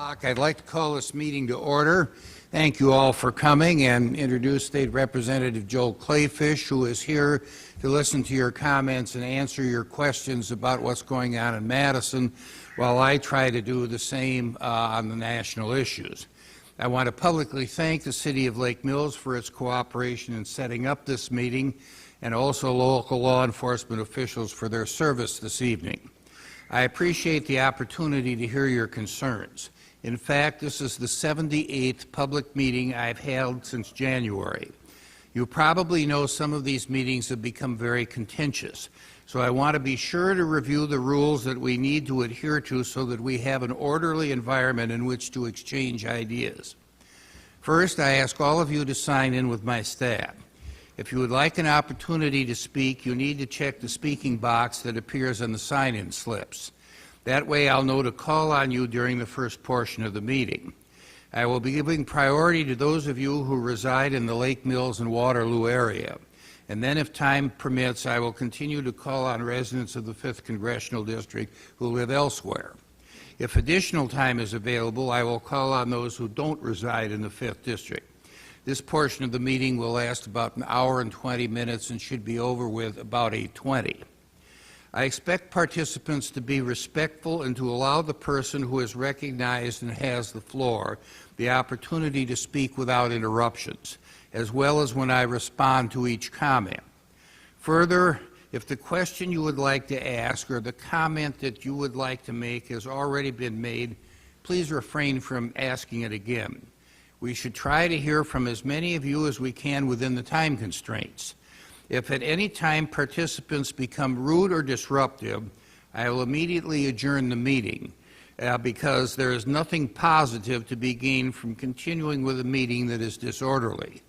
I'd like to call this meeting to order. Thank you all for coming and introduce State Representative Joe Kleefisch, who is here to listen to your comments and answer your questions about what's going on in Madison, while I try to do the same on the national issues. I want to publicly thank the City of Lake Mills for its cooperation in setting up this meeting, and also local law enforcement officials for their service this evening. I appreciate the opportunity to hear your concerns. In fact, this is the 78th public meeting I've held since January. You probably know some of these meetings have become very contentious, so I want to be sure to review the rules that we need to adhere to so that we have an orderly environment in which to exchange ideas. First, I ask all of you to sign in with my staff. If you would like an opportunity to speak, you need to check the speaking box that appears on the sign-in slips. That way I'll know to call on you during the first portion of the meeting. I will be giving priority to those of you who reside in the Lake Mills and Waterloo area. And then if time permits, I will continue to call on residents of the 5th Congressional District who live elsewhere. If additional time is available, I will call on those who don't reside in the 5th District. This portion of the meeting will last about an hour and 20 minutes and should be over with about 8:20. I expect participants to be respectful and to allow the person who is recognized and has the floor the opportunity to speak without interruptions, as well as when I respond to each comment. Further, if the question you would like to ask or the comment that you would like to make has already been made, please refrain from asking it again. We should try to hear from as many of you as we can within the time constraints. If at any time participants become rude or disruptive, I will immediately adjourn the meeting because there is nothing positive to be gained from continuing with a meeting that is disorderly.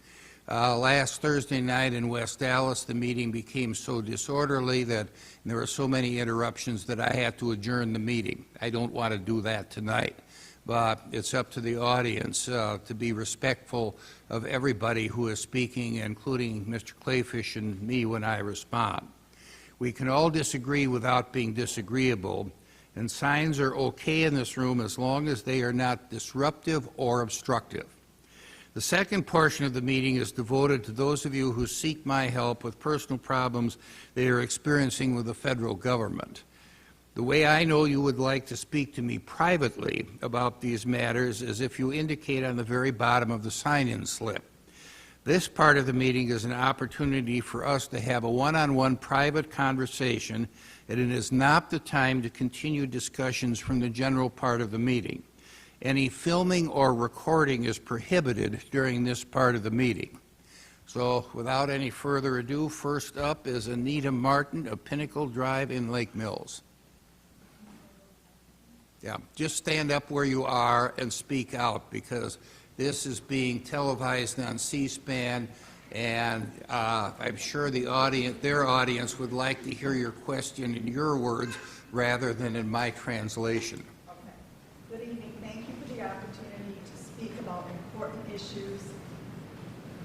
Last Thursday night in West Dallas, the meeting became so disorderly that there were so many interruptions that I had to adjourn the meeting. I don't want to do that tonight, but it's up to the audience to be respectful of everybody who is speaking, including Mr. Kleefisch and me when I respond. We can all disagree without being disagreeable, and signs are okay in this room as long as they are not disruptive or obstructive. The second portion of the meeting is devoted to those of you who seek my help with personal problems they are experiencing with the federal government. The way I know you would like to speak to me privately about these matters is if you indicate on the very bottom of the sign-in slip. This part of the meeting is an opportunity for us to have a one-on-one private conversation, and it is not the time to continue discussions from the general part of the meeting. Any filming or recording is prohibited during this part of the meeting. So without any further ado, first up is Anita Martin of Pinnacle Drive in Lake Mills. Yeah, just stand up where you are and speak out, because this is being televised on C-SPAN, and I'm sure the audience, their audience, would like to hear your question in your words rather than in my translation. Okay. Good evening. Thank you for the opportunity to speak about important issues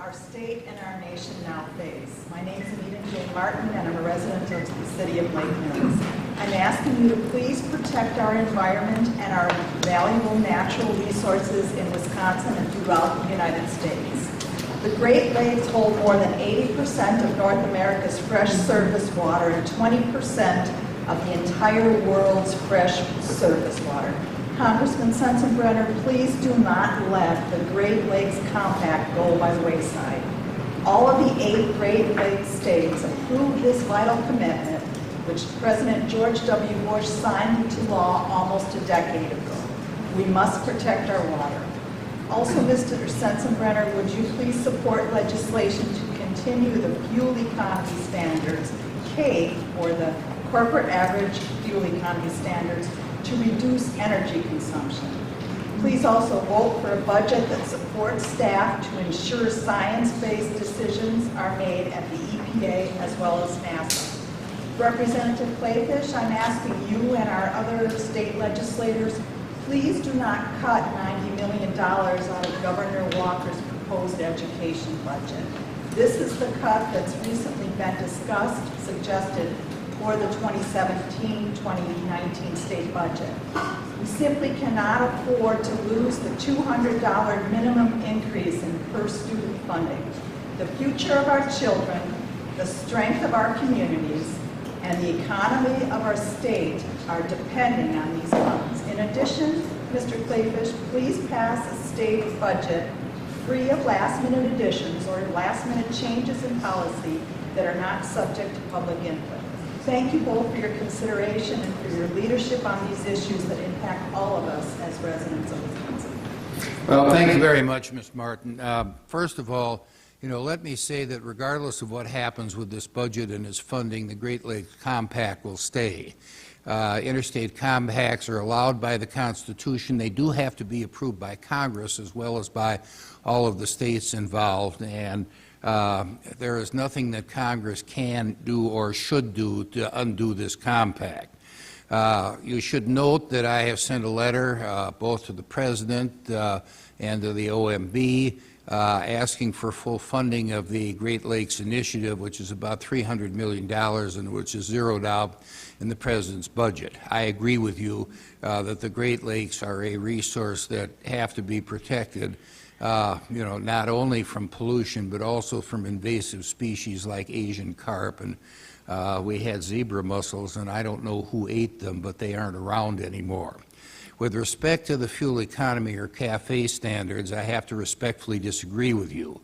our state and our nation now face. My name is Anita J. Martin, and I'm a resident of the city of Lake Mills. I'm asking you to please protect our environment and our valuable natural resources in Wisconsin and throughout the United States. The Great Lakes hold more than 80% of North America's fresh surface water and 20% of the entire world's fresh surface water. Congressman Sensenbrenner, please do not let the Great Lakes Compact go by the wayside. All of the 8 Great Lakes states approved this vital commitment, which President George W. Bush signed into law almost a decade ago. We must protect our water. Also, Mr. Sensenbrenner, would you please support legislation to continue the fuel economy standards, CAFE, or the corporate average fuel economy standards, to reduce energy consumption. Please also vote for a budget that supports staff to ensure science-based decisions are made at the EPA as well as NASA. Representative Kleefisch, I'm asking you and our other state legislators, please do not cut $90 million out of Governor Walker's proposed education budget. This is the cut that's recently been discussed, suggested or the 2017-2019 state budget. We simply cannot afford to lose the $200 minimum increase in per student funding. The future of our children, the strength of our communities, and the economy of our state are depending on these funds. In addition, Mr. Kleefisch, please pass a state budget free of last-minute additions or last-minute changes in policy that are not subject to public input. Thank you both for your consideration and for your leadership on these issues that impact all of us as residents of Wisconsin. Well, thank you very much, Ms. Martin. First of all, let me say that regardless of what happens with this budget and its funding, the Great Lakes Compact will stay. Interstate compacts are allowed by the Constitution. They do have to be approved by Congress as well as by all of the states involved, and there is nothing that Congress can do or should do to undo this compact. You should note that I have sent a letter both to the President and to the OMB asking for full funding of the Great Lakes Initiative, which is about $300 million and which is zeroed out in the President's budget. I agree with you that the Great Lakes are a resource that have to be protected, not only from pollution but also from invasive species like Asian carp. And we had zebra mussels, and I don't know who ate them, but they aren't around anymore. With respect to the fuel economy or CAFE standards, I have to respectfully disagree with you.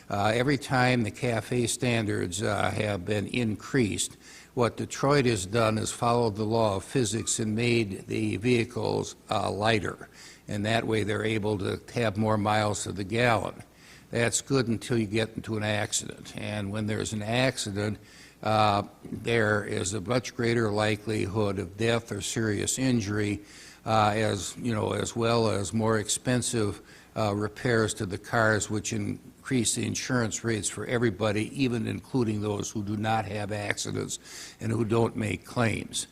Every time the CAFE standards have been increased, what Detroit has done is followed the law of physics and made the vehicles lighter, and that way they're able to have more miles to the gallon. That's good until you get into an accident, and when there's an accident, there is a much greater likelihood of death or serious injury, as well as more expensive repairs to the cars, which increase the insurance rates for everybody, even including those who do not have accidents and who don't make claims.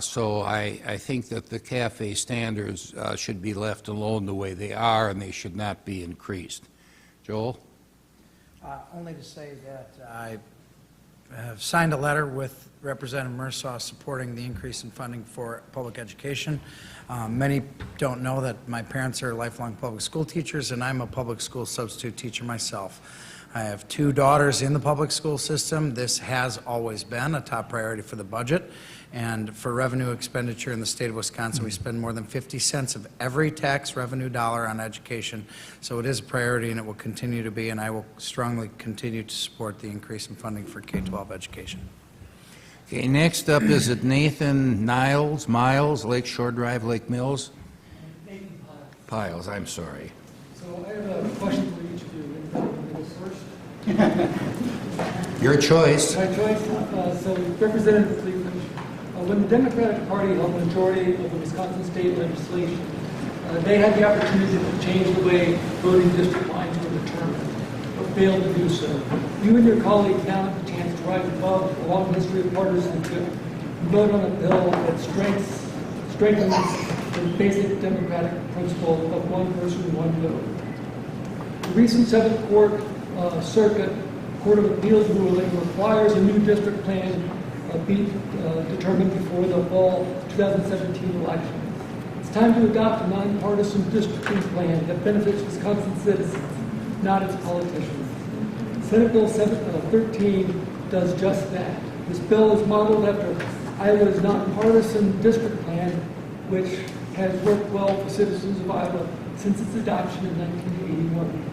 So I think that the CAFE standards should be left alone the way they are, and they should not be increased. Joel? Only to say that I have signed a letter with Representative Mersaw supporting the increase in funding for public education. Many don't know that my parents are lifelong public school teachers, and I'm a public school substitute teacher myself. I have 2 daughters in the public school system. This has always been a top priority for the budget. And for revenue expenditure in the state of Wisconsin, we spend more than 50 cents of every tax revenue dollar on education. So it is a priority, and it will continue to be, and I will strongly continue to support the increase in funding for K-12 education. Okay, next up is it Nathan Miles, Lake Shore Drive, Lake Mills? Nathan Piles, I'm sorry. So I have a question for each of you. First. Your choice. My choice, so Representative Kleefisch, when the Democratic Party held the majority of the Wisconsin state legislation, they had the opportunity to change the way voting district lines were determined, but failed to do so. You and your colleagues now have the chance to rise above a long history of partisanship and vote on a bill that strengthens the basic democratic principle of one person, one vote. The recent 7th Circuit Court of Appeals ruling requires a new district plan be determined before the fall 2017 election. It's time to adopt a nonpartisan districting plan that benefits Wisconsin citizens, not its politicians. Senate Bill 13 does just that. This bill is modeled after Iowa's nonpartisan district plan, which has worked well for citizens of Iowa since its adoption in 1981.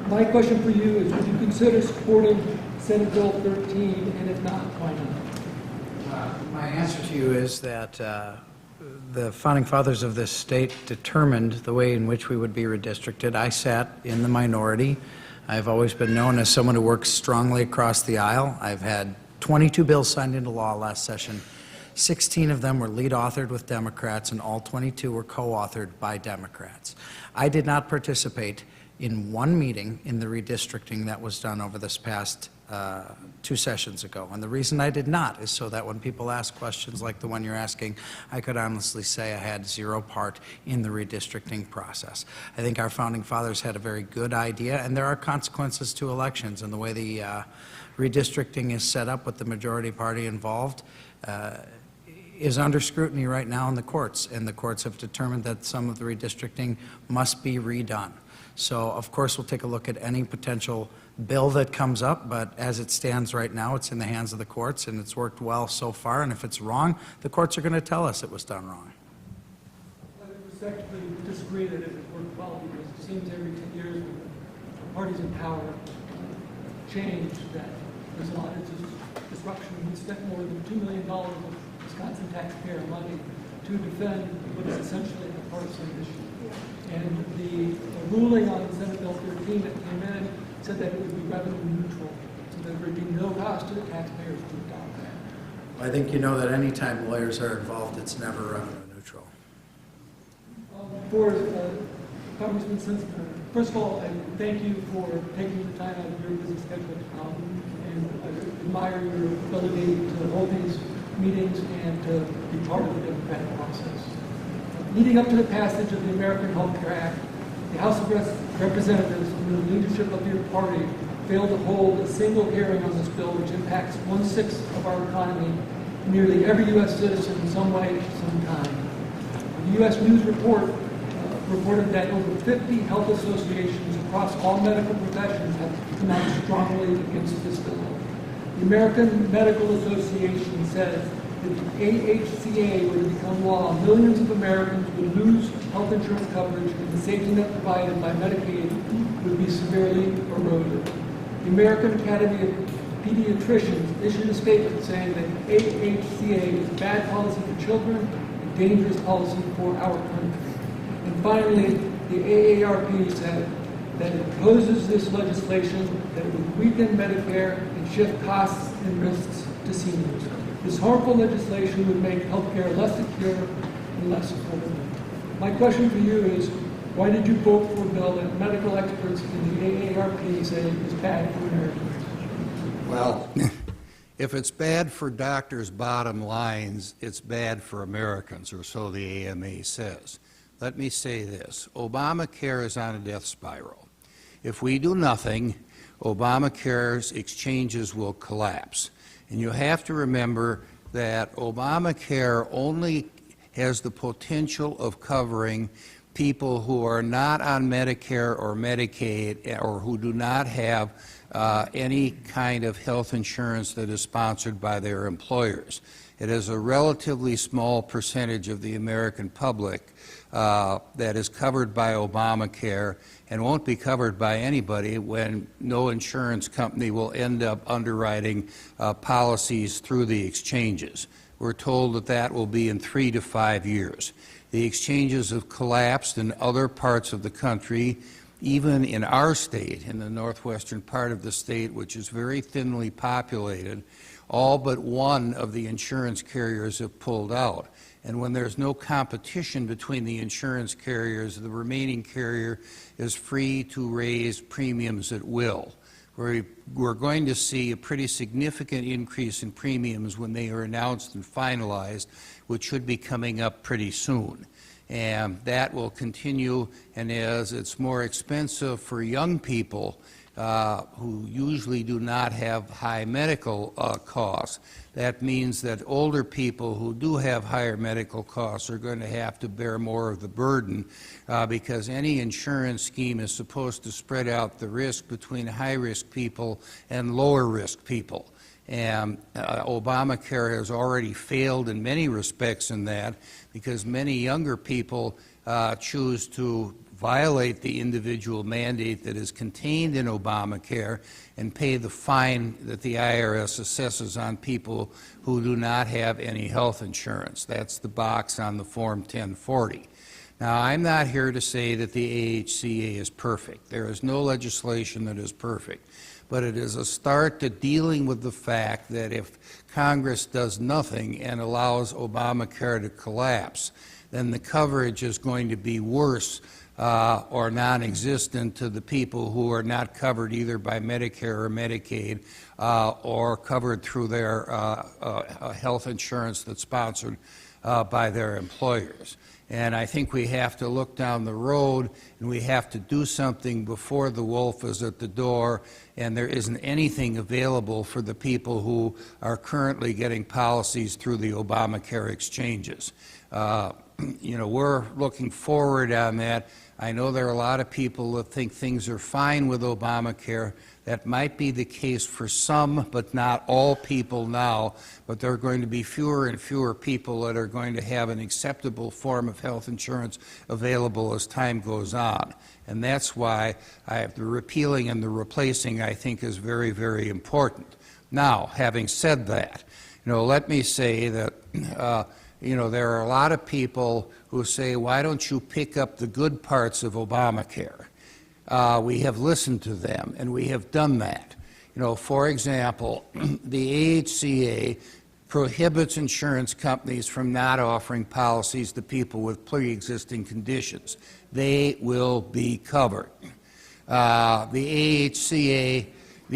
My question for you is, would you consider supporting Senate Bill 13, and if not, why not? My answer to you is that the founding fathers of this state determined the way in which we would be redistricted. I sat in the minority. I've always been known as someone who works strongly across the aisle. I've had 22 bills signed into law last session. 16 of them were lead authored with Democrats, and all 22 were co-authored by Democrats. I did not participate in one meeting in the redistricting that was done over this past 2 sessions ago. And the reason I did not is so that when people ask questions like the one you're asking, I could honestly say I had 0 part in the redistricting process. I think our founding fathers had a very good idea, and there are consequences to elections, and the way the redistricting is set up with the majority party involved is under scrutiny right now in the courts, and the courts have determined that some of the redistricting must be redone. So, of course, we'll take a look at any potential bill that comes up, but as it stands right now, it's in the hands of the courts, and it's worked well so far, and if it's wrong, the courts are going to tell us it was done wrong. I respectfully disagree that it worked well, because it seems every 10 years when the parties in power change, that there's a lot of disruption. We spent more than $2 million of Wisconsin taxpayer money to defend what is essentially a partisan issue. And the ruling on Senate Bill 13 that came in said that it would be revenue neutral, so there would be no cost to the taxpayers to adopt that. I think you know that any time lawyers are involved, it's never revenue neutral. For Congressman Sensenbrenner, first of all, I thank you for taking the time out of your busy schedule to come, and I admire your ability to hold these meetings and to be part of the democratic process. Leading up to the passage of the American Health Care Act, the House of Representatives, under the leadership of your party, failed to hold a single hearing on this bill, which impacts 1/6 of our economy, and nearly every U.S. citizen in some way, sometime. The U.S. News Report reported that over 50 health associations across all medical professions have come out strongly against this bill. The American Medical Association says if the AHCA were to become law, millions of Americans would lose health insurance coverage, and the safety net provided by Medicaid would be severely eroded. The American Academy of Pediatricians issued a statement saying that AHCA is bad policy for children and dangerous policy for our country. And finally, the AARP said that it opposes this legislation, that it would weaken Medicare and shift costs and risks to seniors. This harmful legislation would make healthcare less secure and less affordable. My question for you is, why did you vote for a bill that medical experts in the AARP say is bad for Americans? Well, if it's bad for doctors' bottom lines, it's bad for Americans, or so the AMA says. Let me say this. Obamacare is on a death spiral. If we do nothing, Obamacare's exchanges will collapse. And you have to remember that Obamacare only has the potential of covering people who are not on Medicare or Medicaid, or who do not have any kind of health insurance that is sponsored by their employers. It is a relatively small percentage of the American public that is covered by Obamacare and won't be covered by anybody when no insurance company will end up underwriting policies through the exchanges. We're told that that will be in 3 to 5 years. The exchanges have collapsed in other parts of the country, even in our state, in the northwestern part of the state, which is very thinly populated. All but one of the insurance carriers have pulled out. And when there's no competition between the insurance carriers, the remaining carrier is free to raise premiums at will. We're going to see a pretty significant increase in premiums when they are announced and finalized, which should be coming up pretty soon. And that will continue, and as it's more expensive for young people who usually do not have high medical costs, that means that older people who do have higher medical costs are going to have to bear more of the burden because any insurance scheme is supposed to spread out the risk between high-risk people and lower-risk people. And Obamacare has already failed in many respects in that, because many younger people choose to violate the individual mandate that is contained in Obamacare and pay the fine that the IRS assesses on people who do not have any health insurance. That's the box on the Form 1040. Now, I'm not here to say that the AHCA is perfect. There is no legislation that is perfect. But it is a start to dealing with the fact that if Congress does nothing and allows Obamacare to collapse, then the coverage is going to be worse or non-existent to the people who are not covered either by Medicare or Medicaid or covered through their health insurance that's sponsored by their employers. And I think we have to look down the road and we have to do something before the wolf is at the door and there isn't anything available for the people who are currently getting policies through the Obamacare exchanges. You know, we're looking forward on that. I know there are a lot of people that think things are fine with Obamacare. That might be the case for some, but not all people now. But there are going to be fewer and fewer people that are going to have an acceptable form of health insurance available as time goes on. And that's why the repealing and the replacing, I think, is very, very important. Now, having said that, you know, let me say that you know, there are a lot of people who say, why don't you pick up the good parts of Obamacare? We have listened to them, and we have done that. You know, for example, the AHCA prohibits insurance companies from not offering policies to people with pre-existing conditions. They will be covered. The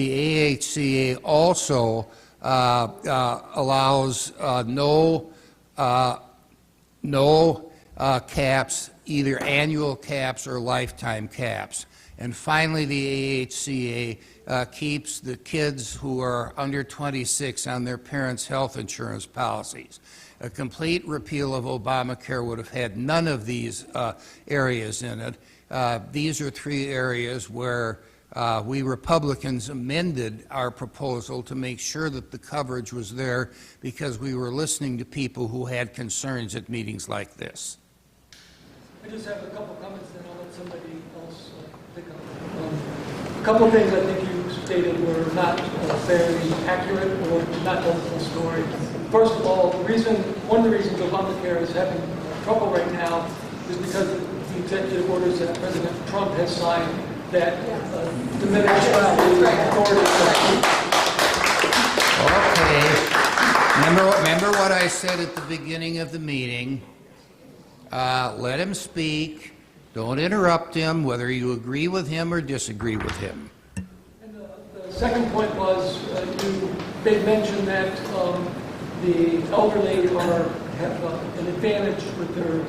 AHCA also allows no caps, either annual caps or lifetime caps. And finally, the AHCA keeps the kids who are under 26 on their parents' health insurance policies. A complete repeal of Obamacare would have had none of these areas in it. These are three areas where we Republicans amended our proposal to make sure that the coverage was there because we were listening to people who had concerns at meetings like this. I just have a couple comments, then I'll let somebody else pick up. A couple of things I think you stated were not very accurate or not tell the full story. First of all, one of the reasons Obamacare is having trouble right now is because of the executive orders that President Trump has signed that diminish the authority. Okay. Remember what I said at the beginning of the meeting. Let him speak. Don't interrupt him, whether you agree with him or disagree with him. And the second point was you made mention that the elderly have an advantage with their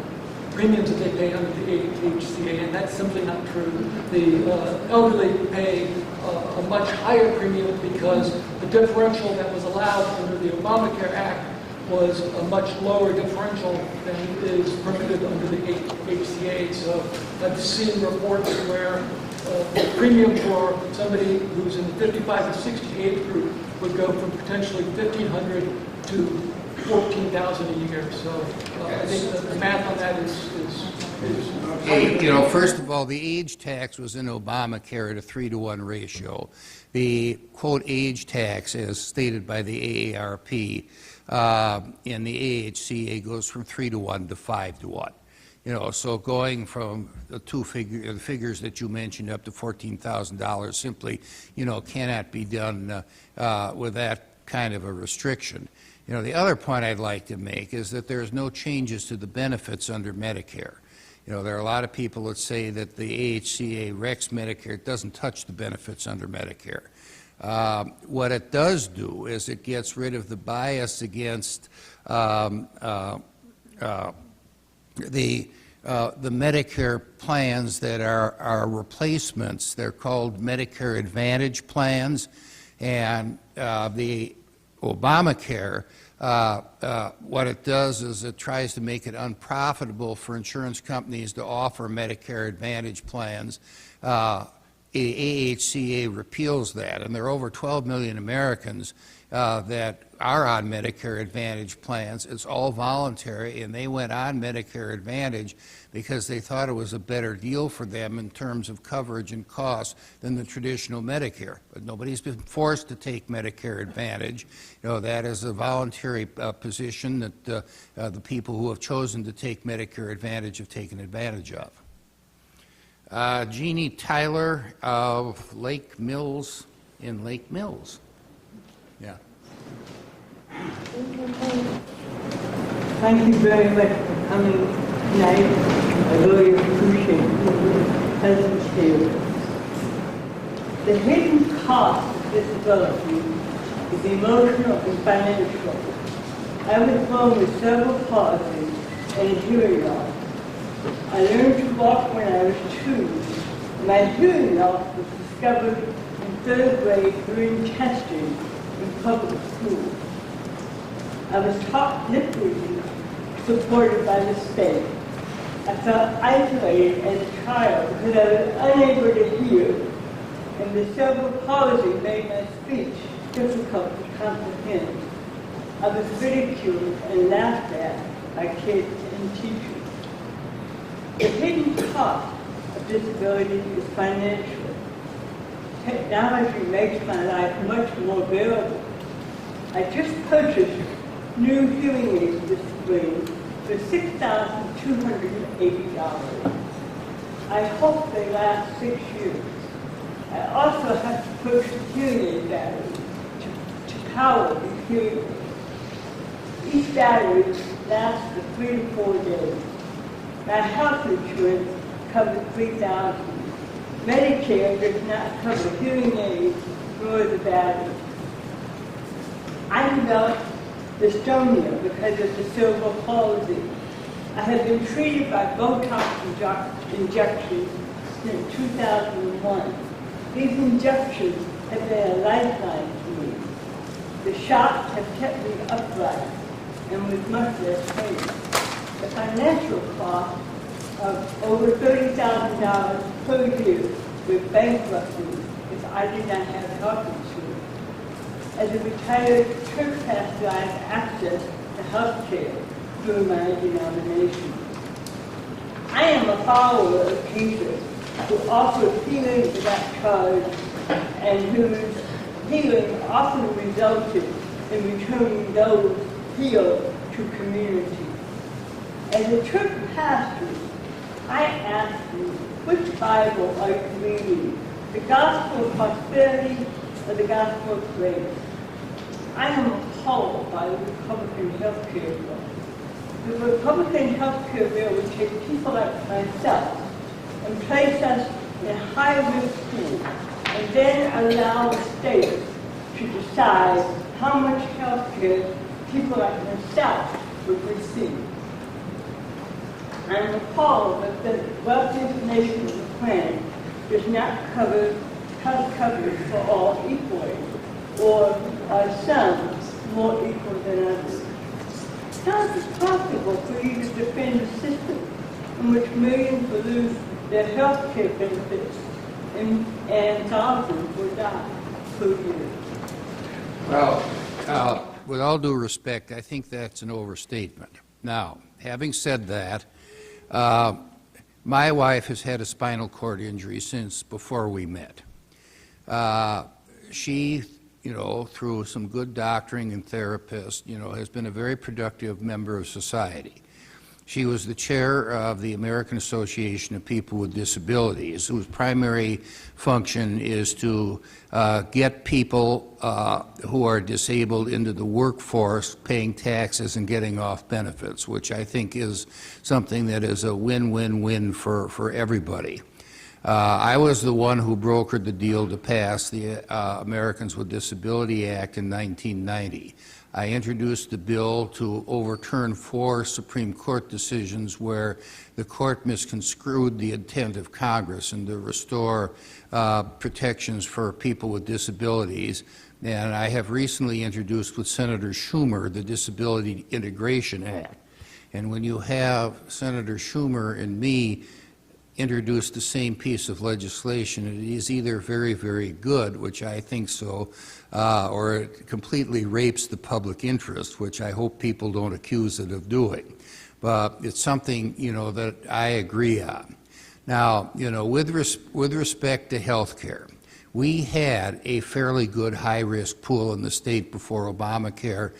premiums that they pay under the AHCA, and that's simply not true. The elderly pay a much higher premium because the differential that was allowed under the Obamacare Act was a much lower differential than is permitted under the AHCA. So I've seen reports where the premium for somebody who's in the 55 to 60 age group would go from potentially $1,500 to $14,000 a year. So I think the math on that is you know, first of all, the age tax was in Obamacare at a 3-to-1 ratio. The, quote, age tax, as stated by the AARP, in the AHCA goes from 3-to-1 to 5-to-1. You know, so going from the the figures that you mentioned up to $14,000 simply, you know, cannot be done with that kind of a restriction. You know, the other point I'd like to make is that there's no changes to the benefits under Medicare. You know, there are a lot of people that say that the AHCA wrecks Medicare. It doesn't touch the benefits under Medicare. What it does do is it gets rid of the bias against the Medicare plans that are replacements. They're called Medicare Advantage plans, and the Obamacare, what it does is it tries to make it unprofitable for insurance companies to offer Medicare Advantage plans. AHCA repeals that, and there are over 12 million Americans that are on Medicare Advantage plans. It's all voluntary, and they went on Medicare Advantage because they thought it was a better deal for them in terms of coverage and cost than the traditional Medicare. But nobody's been forced to take Medicare Advantage. You know, that is a voluntary position that the people who have chosen to take Medicare Advantage have taken advantage of. Jeannie Tyler of Lake Mills in Lake Mills. Yeah. Thank you very much for coming tonight. I really appreciate your presence here. The hidden cost of disability is emotional and financial. I was born with cerebral palsy and hearing loss. I learned to walk when I was 2. My hearing loss was discovered in 3rd grade during testing in public school. I was taught lip reading, supported by the state. I felt isolated as a child because I was unable to hear, and the cerebral palsy made my speech difficult to comprehend. I was ridiculed and laughed at by kids and teachers. The hidden cost of disability is financial. Technology makes my life much more bearable. I just purchased new hearing aids this spring for $6,280. I hope they last 6 years. I also have to purchase hearing aid batteries to power these hearing aids. Each battery lasts for 3 to 4 days. My health insurance covers $3,000. Medicare does not cover hearing aids nor the battery. I developed dystonia because of the cerebral palsy. I have been treated by Botox injections since 2001. These injections have been a lifeline to me. The shots have kept me upright and with much less pain. The financial cost of over $30,000 per year with bankruptcy if I did not have health insurance. As a retired church pastor, I have access to health care through my denomination. I am a follower of Jesus who offers healing without charge and whose healing often resulted in returning those healed to community. As a church pastor, I ask you, which Bible are you reading? The Gospel of Prosperity or the Gospel of Grace? I am appalled by the Republican health care bill. The Republican health care bill would take people like myself and place us in a high-risk pool and then allow the states to decide how much health care people like myself would receive. I'm appalled that the wealthiest nation on the planet does not cover health coverage for all equally, or are some more equal than others. How is it possible for you to defend a system in which millions will lose their health care benefits and thousands will die per year? Well, with all due respect, I think that's an overstatement. Now, having said that, my wife has had a spinal cord injury since before we met. She, through some good doctoring and therapists, has been a very productive member of society. She was the chair of the American Association of People with Disabilities, whose primary function is to get people who are disabled into the workforce, paying taxes and getting off benefits, which I think is something that is a win-win-win for everybody. I was the one who brokered the deal to pass the Americans with Disability Act in 1990. I introduced the bill to overturn 4 Supreme Court decisions where the court misconstrued the intent of Congress and to restore protections for people with disabilities. And I have recently introduced with Senator Schumer the Disability Integration Act. And when you have Senator Schumer and me introduce the same piece of legislation, it is either very, very good, which I think so, or it completely rapes the public interest, which I hope people don't accuse it of doing. But it's something, that I agree on. Now, with respect to health care, we had a fairly good high-risk pool in the state before Obamacare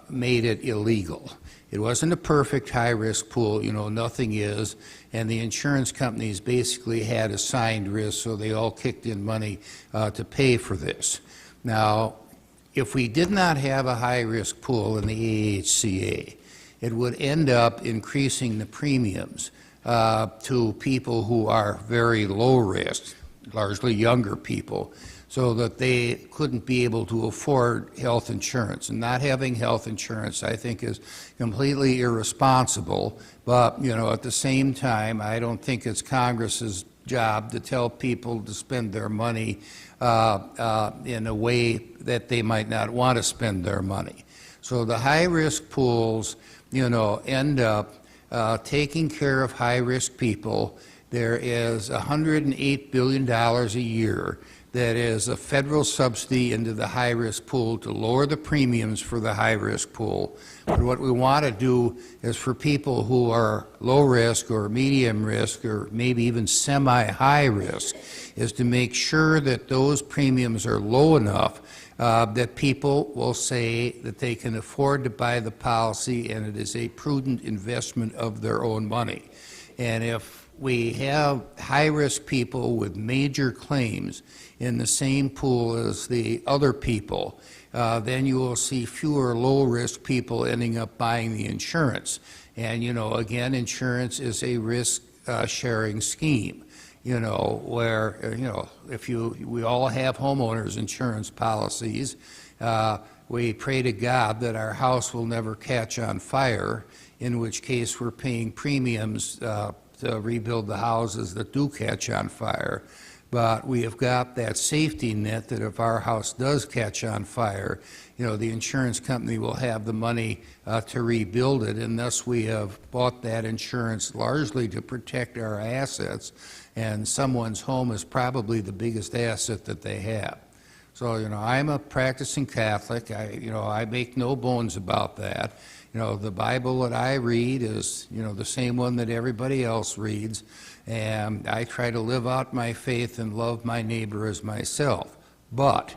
made it illegal. It wasn't a perfect high-risk pool, nothing is, and the insurance companies basically had assigned risk, so they all kicked in money to pay for this. Now, if we did not have a high-risk pool in the AHCA, it would end up increasing the premiums to people who are very low risk, largely younger people, so that they couldn't be able to afford health insurance. And not having health insurance, I think, is completely irresponsible. But, you know, at the same time, I don't think it's Congress's job to tell people to spend their money in a way that they might not want to spend their money. So the high-risk pools, you know, end up taking care of high-risk people. There is $108 billion a year that is a federal subsidy into the high-risk pool to lower the premiums for the high-risk pool. But what we want to do is for people who are low risk or medium risk or maybe even semi-high risk is to make sure that those premiums are low enough that people will say that they can afford to buy the policy and it is a prudent investment of their own money. And if we have high-risk people with major claims in the same pool as the other people, then you will see fewer low-risk people ending up buying the insurance. And, you know, again, insurance is a risk-sharing scheme, you know, where, you know, we all have homeowners insurance policies. We pray to God that our house will never catch on fire, in which case we're paying premiums to rebuild the houses that do catch on fire. But we have got that safety net that if our house does catch on fire, you know, the insurance company will have the money to rebuild it, and thus we have bought that insurance largely to protect our assets, and someone's home is probably the biggest asset that they have. So, you know, I'm a practicing Catholic. I make no bones about that. You know, the Bible that I read is, you know, the same one that everybody else reads, and I try to live out my faith and love my neighbor as myself. But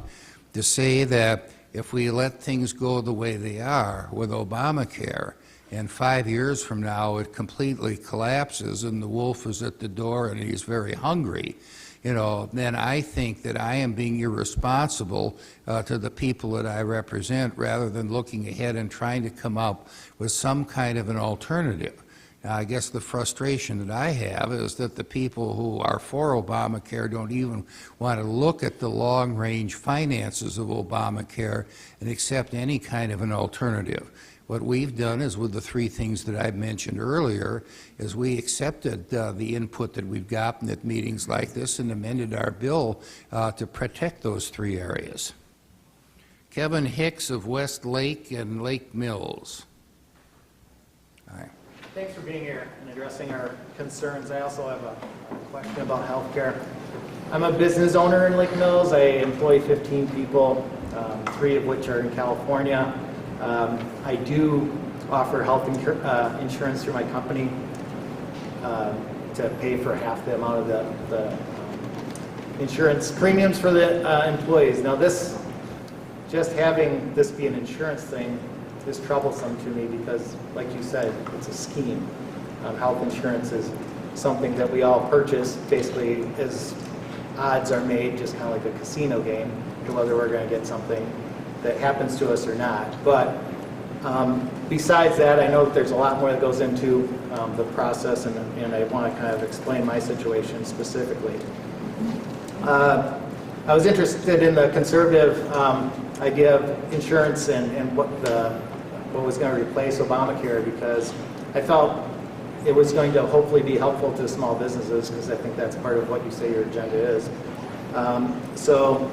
to say that if we let things go the way they are with Obamacare, and 5 years from now it completely collapses and the wolf is at the door and he's very hungry, you know, then I think that I am being irresponsible to the people that I represent rather than looking ahead and trying to come up with some kind of an alternative. Now, I guess the frustration that I have is that the people who are for Obamacare don't even want to look at the long-range finances of Obamacare and accept any kind of an alternative. What we've done is, with the three things that I mentioned earlier, is we accepted the input that we've gotten at meetings like this and amended our bill to protect those three areas. Kevin Hicks of West Lake and Lake Mills. All right. Thanks for being here and addressing our concerns. I also have a question about health care. I'm a business owner in Lake Mills. I employ 15 people, 3 of which are in California. I do offer health insurance through my company to pay for half the amount of the insurance premiums for the employees. Now this, just having this be an insurance thing is troublesome to me because, like you said, it's a scheme. Health insurance is something that we all purchase basically as odds are made, just kind of like a casino game, to whether we're going to get something that happens to us or not. But besides that, I know that there's a lot more that goes into the process, and I want to kind of explain my situation specifically. I was interested in the conservative idea of insurance and what was going to replace Obamacare, because I felt it was going to hopefully be helpful to small businesses, because I think that's part of what you say your agenda is. So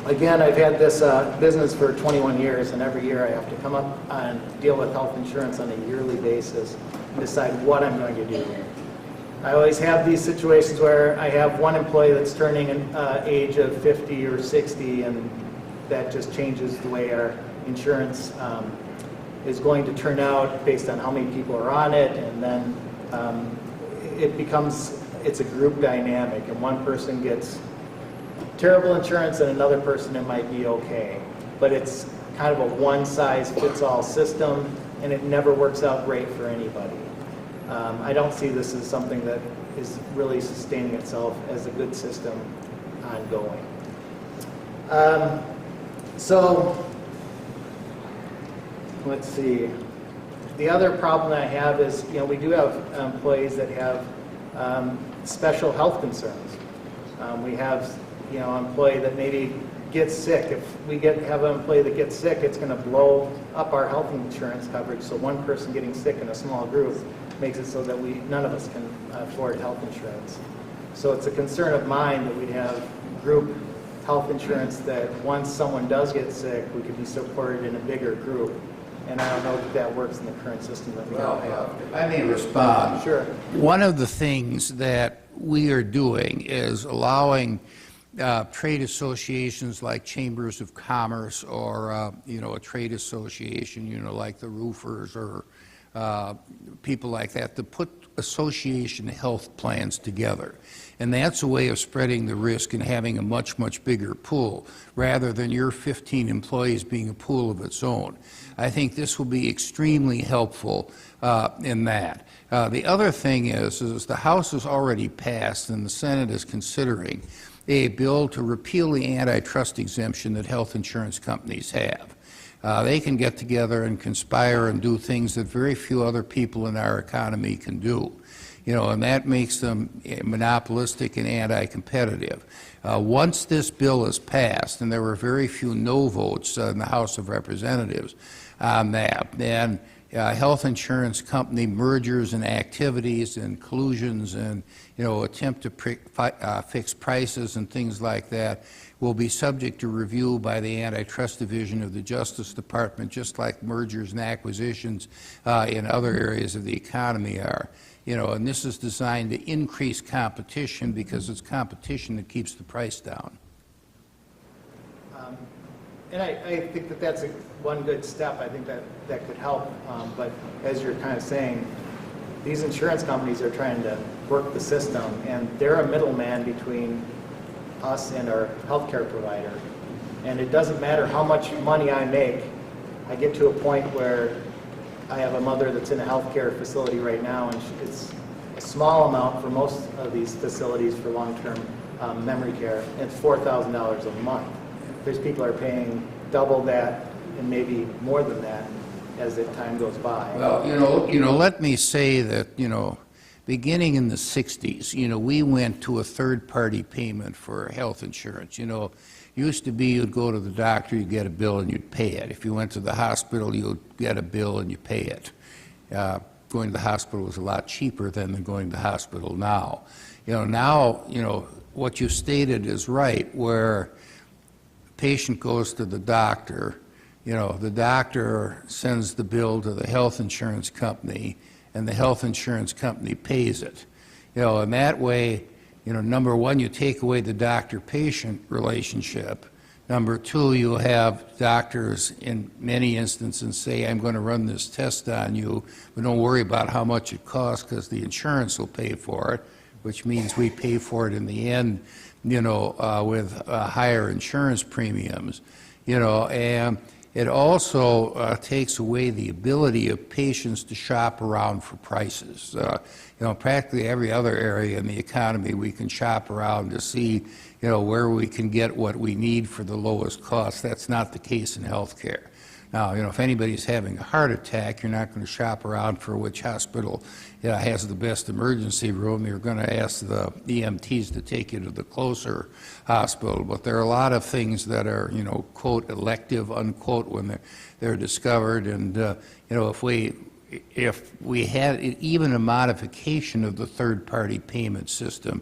again, I've had this business for 21 years, and every year I have to come up and deal with health insurance on a yearly basis and decide what I'm going to do. I always have these situations where I have one employee that's turning an age of 50 or 60, and that just changes the way our insurance is going to turn out based on how many people are on it, and then it's a group dynamic, and one person gets terrible insurance and another person it might be okay. But it's kind of a one-size-fits-all system, and it never works out great for anybody. I don't see this as something that is really sustaining itself as a good system ongoing. So let's see. The other problem that I have is, we do have employees that have special health concerns. We have, an employee that maybe gets sick. If we have an employee that gets sick, it's going to blow up our health insurance coverage. So one person getting sick in a small group makes it so that none of us can afford health insurance. So it's a concern of mine that we'd have group health insurance that once someone does get sick, we could be supported in a bigger group. And I don't know if that works in the current system that we all have. If I may respond. Sure. One of the things that we are doing is allowing trade associations like chambers of commerce or, a trade association, like the roofers or people like that, to put association health plans together. And that's a way of spreading the risk and having a much, much bigger pool, rather than your 15 employees being a pool of its own. I think this will be extremely helpful in that. The other thing is the House has already passed and the Senate is considering a bill to repeal the antitrust exemption that health insurance companies have. They can get together and conspire and do things that very few other people in our economy can do. And that makes them monopolistic and anti-competitive. Once this bill is passed, and there were very few no votes in the House of Representatives on that, then health insurance company mergers and activities, inclusions, and attempt to fix prices and things like that will be subject to review by the Antitrust Division of the Justice Department, just like mergers and acquisitions in other areas of the economy are. And this is designed to increase competition because it's competition that keeps the price down. And I think that that's one good step. I think that could help. But as you're kind of saying, these insurance companies are trying to work the system, and they're a middleman between us and our healthcare provider. And it doesn't matter how much money I make. I get to a point where I have a mother that's in a healthcare facility right now, and it's a small amount for most of these facilities for long-term memory care. And it's $4,000 a month. There's people are paying double that and maybe more than that as the time goes by. Well, let me say that, beginning in the 60s, we went to a third-party payment for health insurance. Used to be you'd go to the doctor, you'd get a bill, and you'd pay it. If you went to the hospital, you'd get a bill and you pay it. Going to the hospital was a lot cheaper than going to the hospital now. Now, what you stated is right, where patient goes to the doctor, the doctor sends the bill to the health insurance company, and the health insurance company pays it. And that way, number one, you take away the doctor-patient relationship. Number two, you have doctors in many instances say, I'm going to run this test on you, but don't worry about how much it costs because the insurance will pay for it, which means we pay for it in the end, with higher insurance premiums, and it also takes away the ability of patients to shop around for prices. Practically every other area in the economy we can shop around to see, where we can get what we need for the lowest cost. That's not the case in healthcare. Now, if anybody's having a heart attack, you're not going to shop around for which hospital has the best emergency room. You're going to ask the EMTs to take you to the closer hospital. But there are a lot of things that are, quote, elective, unquote, when they're discovered. And, if we had even a modification of the third-party payment system,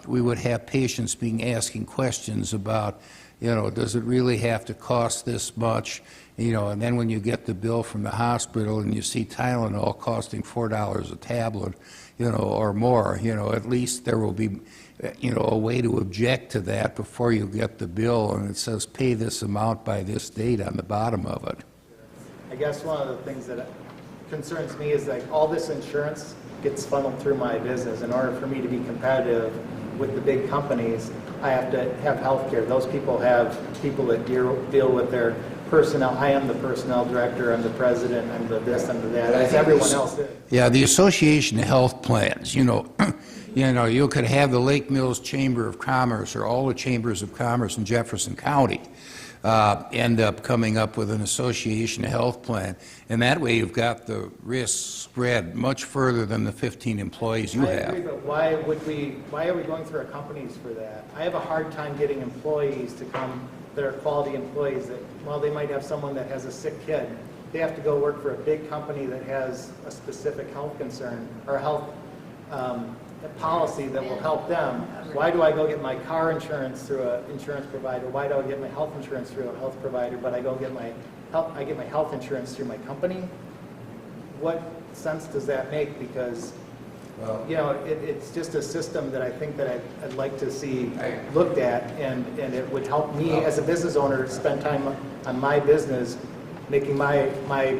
we would have patients asking questions about, does it really have to cost this much? And then when you get the bill from the hospital and you see Tylenol costing $4 a tablet, or more, at least there will be, a way to object to that before you get the bill, and it says pay this amount by this date on the bottom of it. I guess one of the things that concerns me is like all this insurance gets funneled through my business. In order for me to be competitive with the big companies, I have to have health care. Those people have people that deal with their personnel. I am the personnel director, I'm the president, I'm the this, I'm the that, as everyone else is. Yeah, the Association of Health Plans, you could have the Lake Mills Chamber of Commerce or all the chambers of commerce in Jefferson County. end up coming up with an association health plan. And that way you've got the risks spread much further than the 15 employees you I agree, have. but why are we going through our companies for that? I have a hard time getting employees to come that are quality employees that, well, they might have someone that has a sick kid. They have to go work for a big company that has a specific health concern or health policy that will help them. Why do I go get my car insurance through an insurance provider? Why do I get my health insurance through a health provider, but I get my health insurance through my company? What sense does that make? Because it's just a system that I think that I'd like to see looked at, and it would help me as a business owner spend time on my business, making my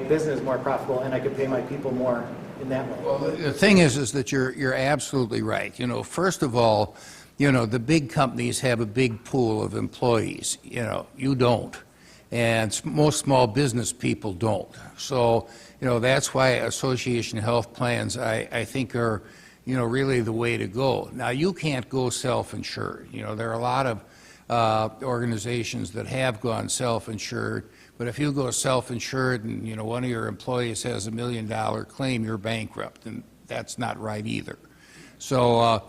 business more profitable, and I could pay my people more in that way. Well, the thing is that you're absolutely right. First of all, the big companies have a big pool of employees. You don't. And most small business people don't. So, that's why association health plans, I think, are, really the way to go. Now, you can't go self-insured. There are a lot of organizations that have gone self-insured, but if you go self-insured and, one of your employees has $1 million claim, you're bankrupt, and that's not right either. So,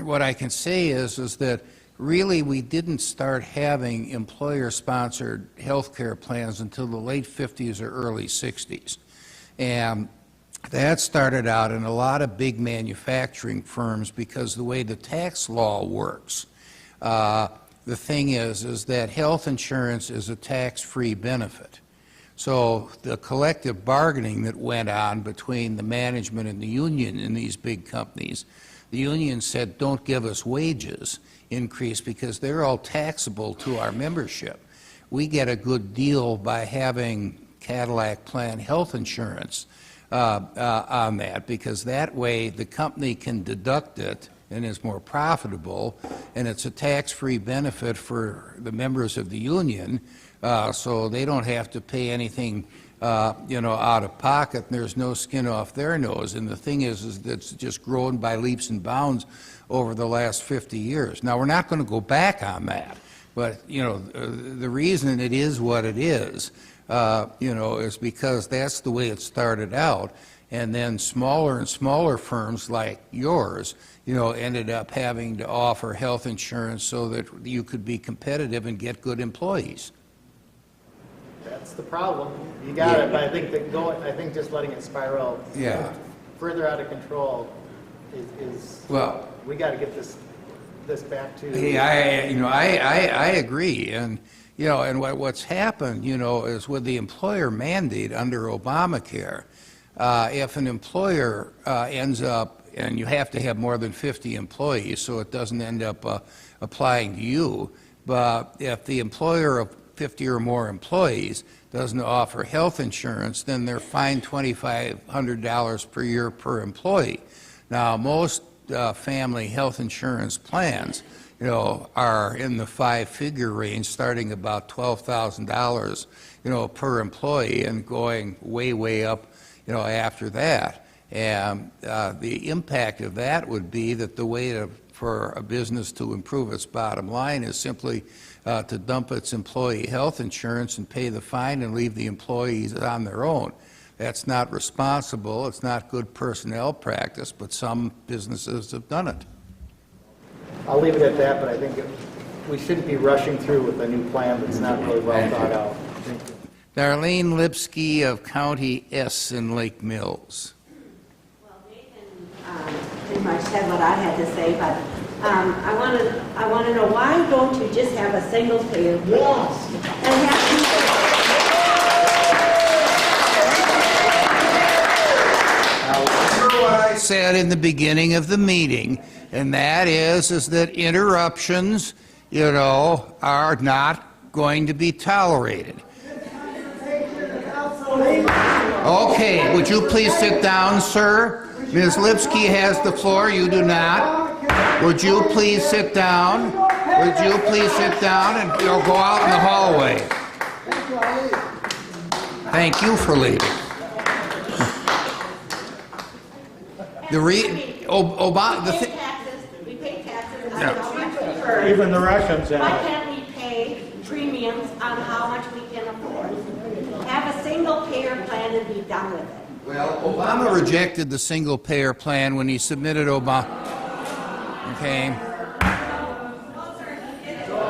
what I can say is that really we didn't start having employer-sponsored health care plans until the late 50s or early 60s. And that started out in a lot of big manufacturing firms because the way the tax law works, the thing is that health insurance is a tax-free benefit. So the collective bargaining that went on between the management and the union in these big companies, the union said, don't give us wages increase because they're all taxable to our membership. We get a good deal by having Cadillac Plan health insurance on that, because that way the company can deduct it and is more profitable, and it's a tax-free benefit for the members of the union, so they don't have to pay anything out of pocket, and there's no skin off their nose. And the thing is that it's just grown by leaps and bounds over the last 50 years. Now, we're not going to go back on that, but, the reason it is what it is, is because that's the way it started out. And then smaller and smaller firms like yours, ended up having to offer health insurance so that you could be competitive and get good employees. That's the problem. You got it, but I think just letting it spiral further out of control is well. We got to get this back to. I agree, and and what's happened, is with the employer mandate under Obamacare. If an employer ends up, and you have to have more than 50 employees, so it doesn't end up applying to you, but if the employer of 50 or more employees doesn't offer health insurance, then they're fined $2,500 per year per employee. Now, most family health insurance plans, are in the 5-figure range, starting about $12,000, per employee, and going way up, after that. And the impact of that would be that the way for a business to improve its bottom line is simply to dump its employee health insurance and pay the fine and leave the employees on their own. That's not responsible. It's not good personnel practice, but some businesses have done it. I'll leave it at that, but I think we shouldn't be rushing through with a new plan that's not really well thought out. Thank you. Darlene Lipsky of County S in Lake Mills. Well, Nathan pretty much said what I had to say, but I want to know, why don't you just have a single payer plan and have people? Remember what I said in the beginning of the meeting, and that is that interruptions, are not going to be tolerated. Okay, would you please sit down, sir? Ms. Lipsky has the floor, you do not. Would you please sit down? Would you please sit down and go out in the hallway? Thank you for leaving. We pay taxes, and I don't have to defer. Even the Russians Why have it. can't we pay premiums done with it. Well, Obama rejected the single-payer plan when he submitted Obama. Okay.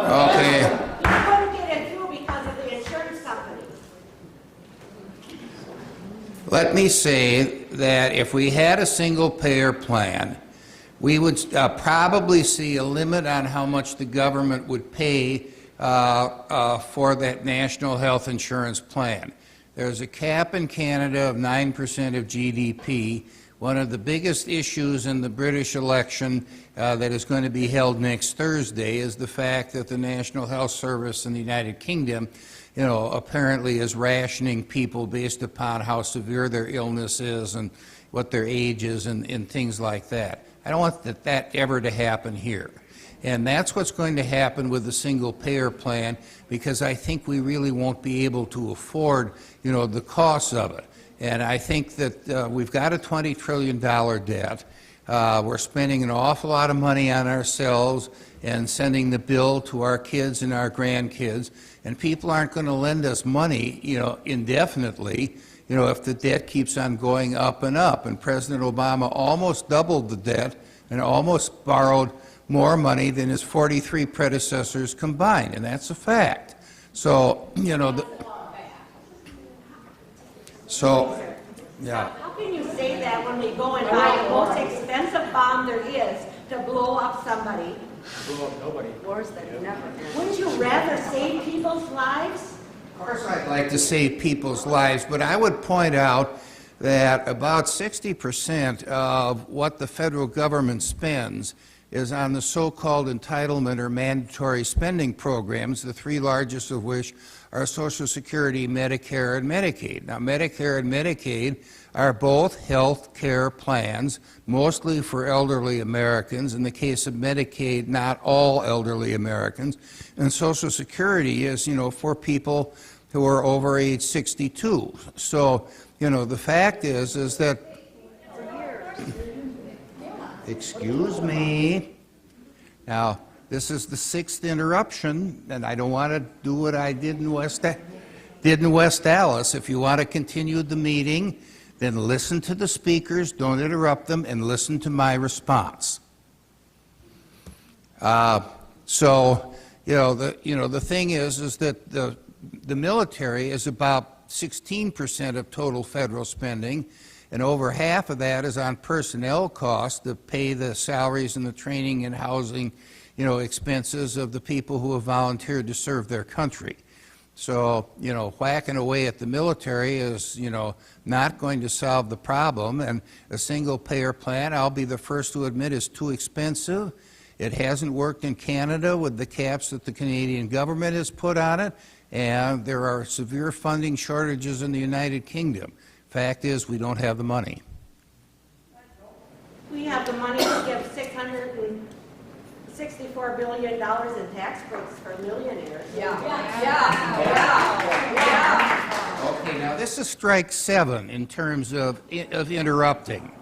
Okay. You couldn't get it through because of the insurance company. Let me say that if we had a single-payer plan, we would probably see a limit on how much the government would pay for that national health insurance plan. There's a cap in Canada of 9% of GDP. One of the biggest issues in the British election that is going to be held next Thursday is the fact that the National Health Service in the United Kingdom, apparently is rationing people based upon how severe their illness is and what their age is and things like that. I don't want that ever to happen here. And that's what's going to happen with the single-payer plan, because I think we really won't be able to afford, the costs of it. And I think that we've got a $20 trillion debt. We're spending an awful lot of money on ourselves and sending the bill to our kids and our grandkids. And people aren't going to lend us money, indefinitely, if the debt keeps on going up and up. And President Obama almost doubled the debt and almost borrowed more money than his 43 predecessors combined, and that's a fact. So, yeah. How can you say that when we go and buy the most expensive bomb there is to blow up somebody? Blow up nobody. Wars that never end. Wouldn't you rather save people's lives? Of course I'd like to save people's lives, but I would point out that about 60% of what the federal government spends is on the so-called entitlement or mandatory spending programs, the three largest of which are Social Security, Medicare, and Medicaid. Now, Medicare and Medicaid are both health care plans, mostly for elderly Americans. In the case of Medicaid, not all elderly Americans. And Social Security is, for people who are over age 62. So, the fact is that... Excuse me. Now, this is the sixth interruption, and I don't want to do what I did in West Dallas. If you want to continue the meeting, then listen to the speakers, don't interrupt them, and listen to my response. The thing is that the military is about 16% of total federal spending, and over half of that is on personnel costs to pay the salaries and the training and housing, expenses of the people who have volunteered to serve their country. So, whacking away at the military is, not going to solve the problem. And a single-payer plan, I'll be the first to admit, is too expensive. It hasn't worked in Canada with the caps that the Canadian government has put on it, and there are severe funding shortages in the United Kingdom. Fact is, we don't have the money. We have the money to give $664 billion in tax breaks for millionaires. Yeah. Okay, now this is strike 7 in terms of interrupting.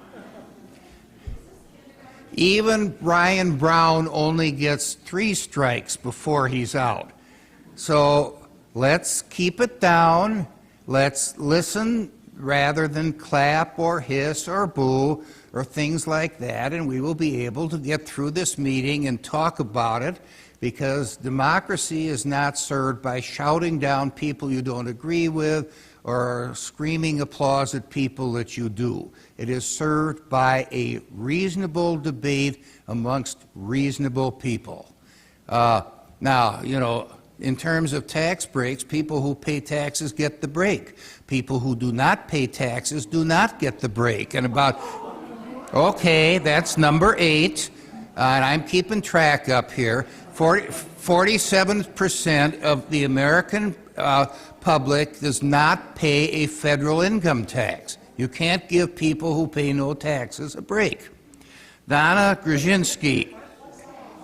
Even Ryan Brown only gets 3 strikes before he's out. So let's keep it down. Let's listen rather than clap or hiss or boo or things like that, and we will be able to get through this meeting and talk about it, because democracy is not served by shouting down people you don't agree with or screaming applause at people that you do. It is served by a reasonable debate amongst reasonable people. Now, in terms of tax breaks, people who pay taxes get the break. People who do not pay taxes do not get the break. And okay, that's number 8, and I'm keeping track up here. 47% of the American public does not pay a federal income tax. You can't give people who pay no taxes a break. Donna Grzinski,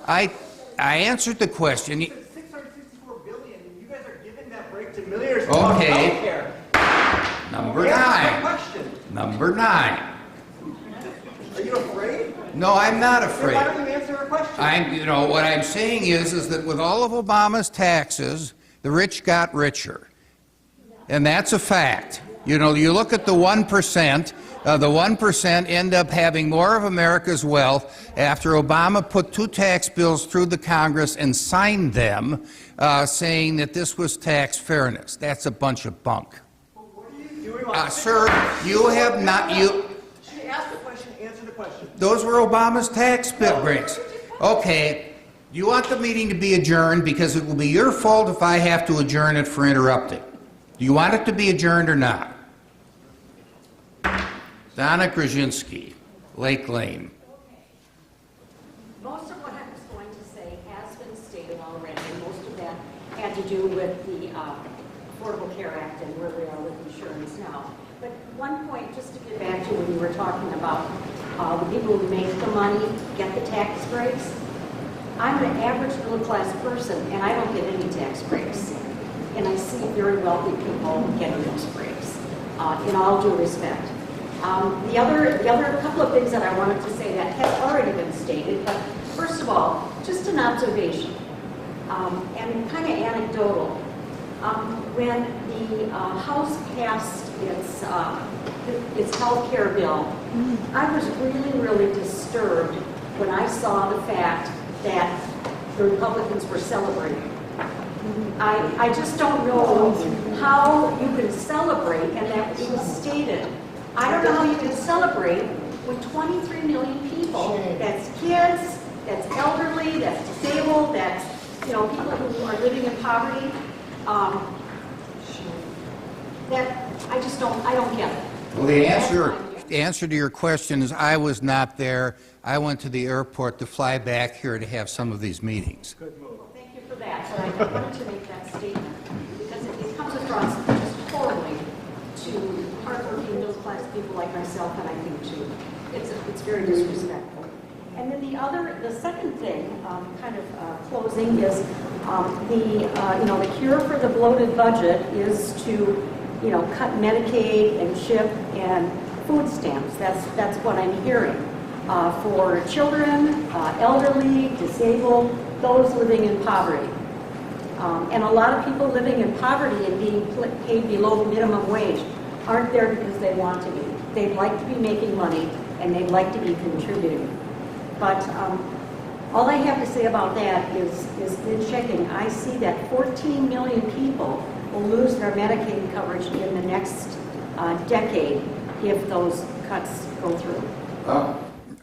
I answered the question. $664 billion, and you guys are giving that break to millionaires. Okay. Number 9. Question. Number 9. Are you afraid? No, I'm not Then afraid. why don't you answer a question? What I'm saying is that with all of Obama's taxes, the rich got richer. And that's a fact. You know, you look at the 1%, the 1% end up having more of America's wealth after Obama put 2 tax bills through the Congress and signed them, saying that this was tax fairness. That's a bunch of bunk. What are you doing on Sir, you have not, She asked the question, answer the question. those were Obama's tax bill breaks. Okay, you want the meeting to be adjourned because it will be your fault if I have to adjourn it for interrupting. Do you want it to be adjourned or not? Donna Krasinski, Lake Lane. Most of what I was going to say has been stated already, and most of that had to do with the Affordable Care Act and where we are with insurance now. But one point, just to get back to when you were talking about the people who make the money get the tax breaks. I'm an average middle-class person, and I don't get any tax breaks. And I see very wealthy people getting those breaks, in all due respect. The other couple of things that I wanted to say that have already been stated, but first of all, just an observation, and kind of anecdotal. When the House passed its health care bill, I was really, really disturbed when I saw the fact that the Republicans were celebrating. I just don't know how you can celebrate, and that was stated. I don't know how you can celebrate with 23 million people. That's kids, that's elderly, that's disabled, that's, you know, people who are living in poverty. That I don't get it. Well, the answer to your question is I was not there. I went to the airport to fly back here to have some of these meetings. Thank you for that, but I wanted to make that statement because it comes across just horribly to hardworking middle-class people like myself, and I think too, it's very disrespectful. And then the second thing, kind of closing, is the cure for the bloated budget is to cut Medicaid and CHIP and food stamps. That's what I'm hearing for children, elderly, disabled, those living in poverty. And a lot of people living in poverty and being paid below minimum wage aren't there because they want to be. They'd like to be making money and they'd like to be contributing. But all I have to say about that is in checking, I see that 14 million people will lose their Medicaid coverage in the next decade if those cuts go through.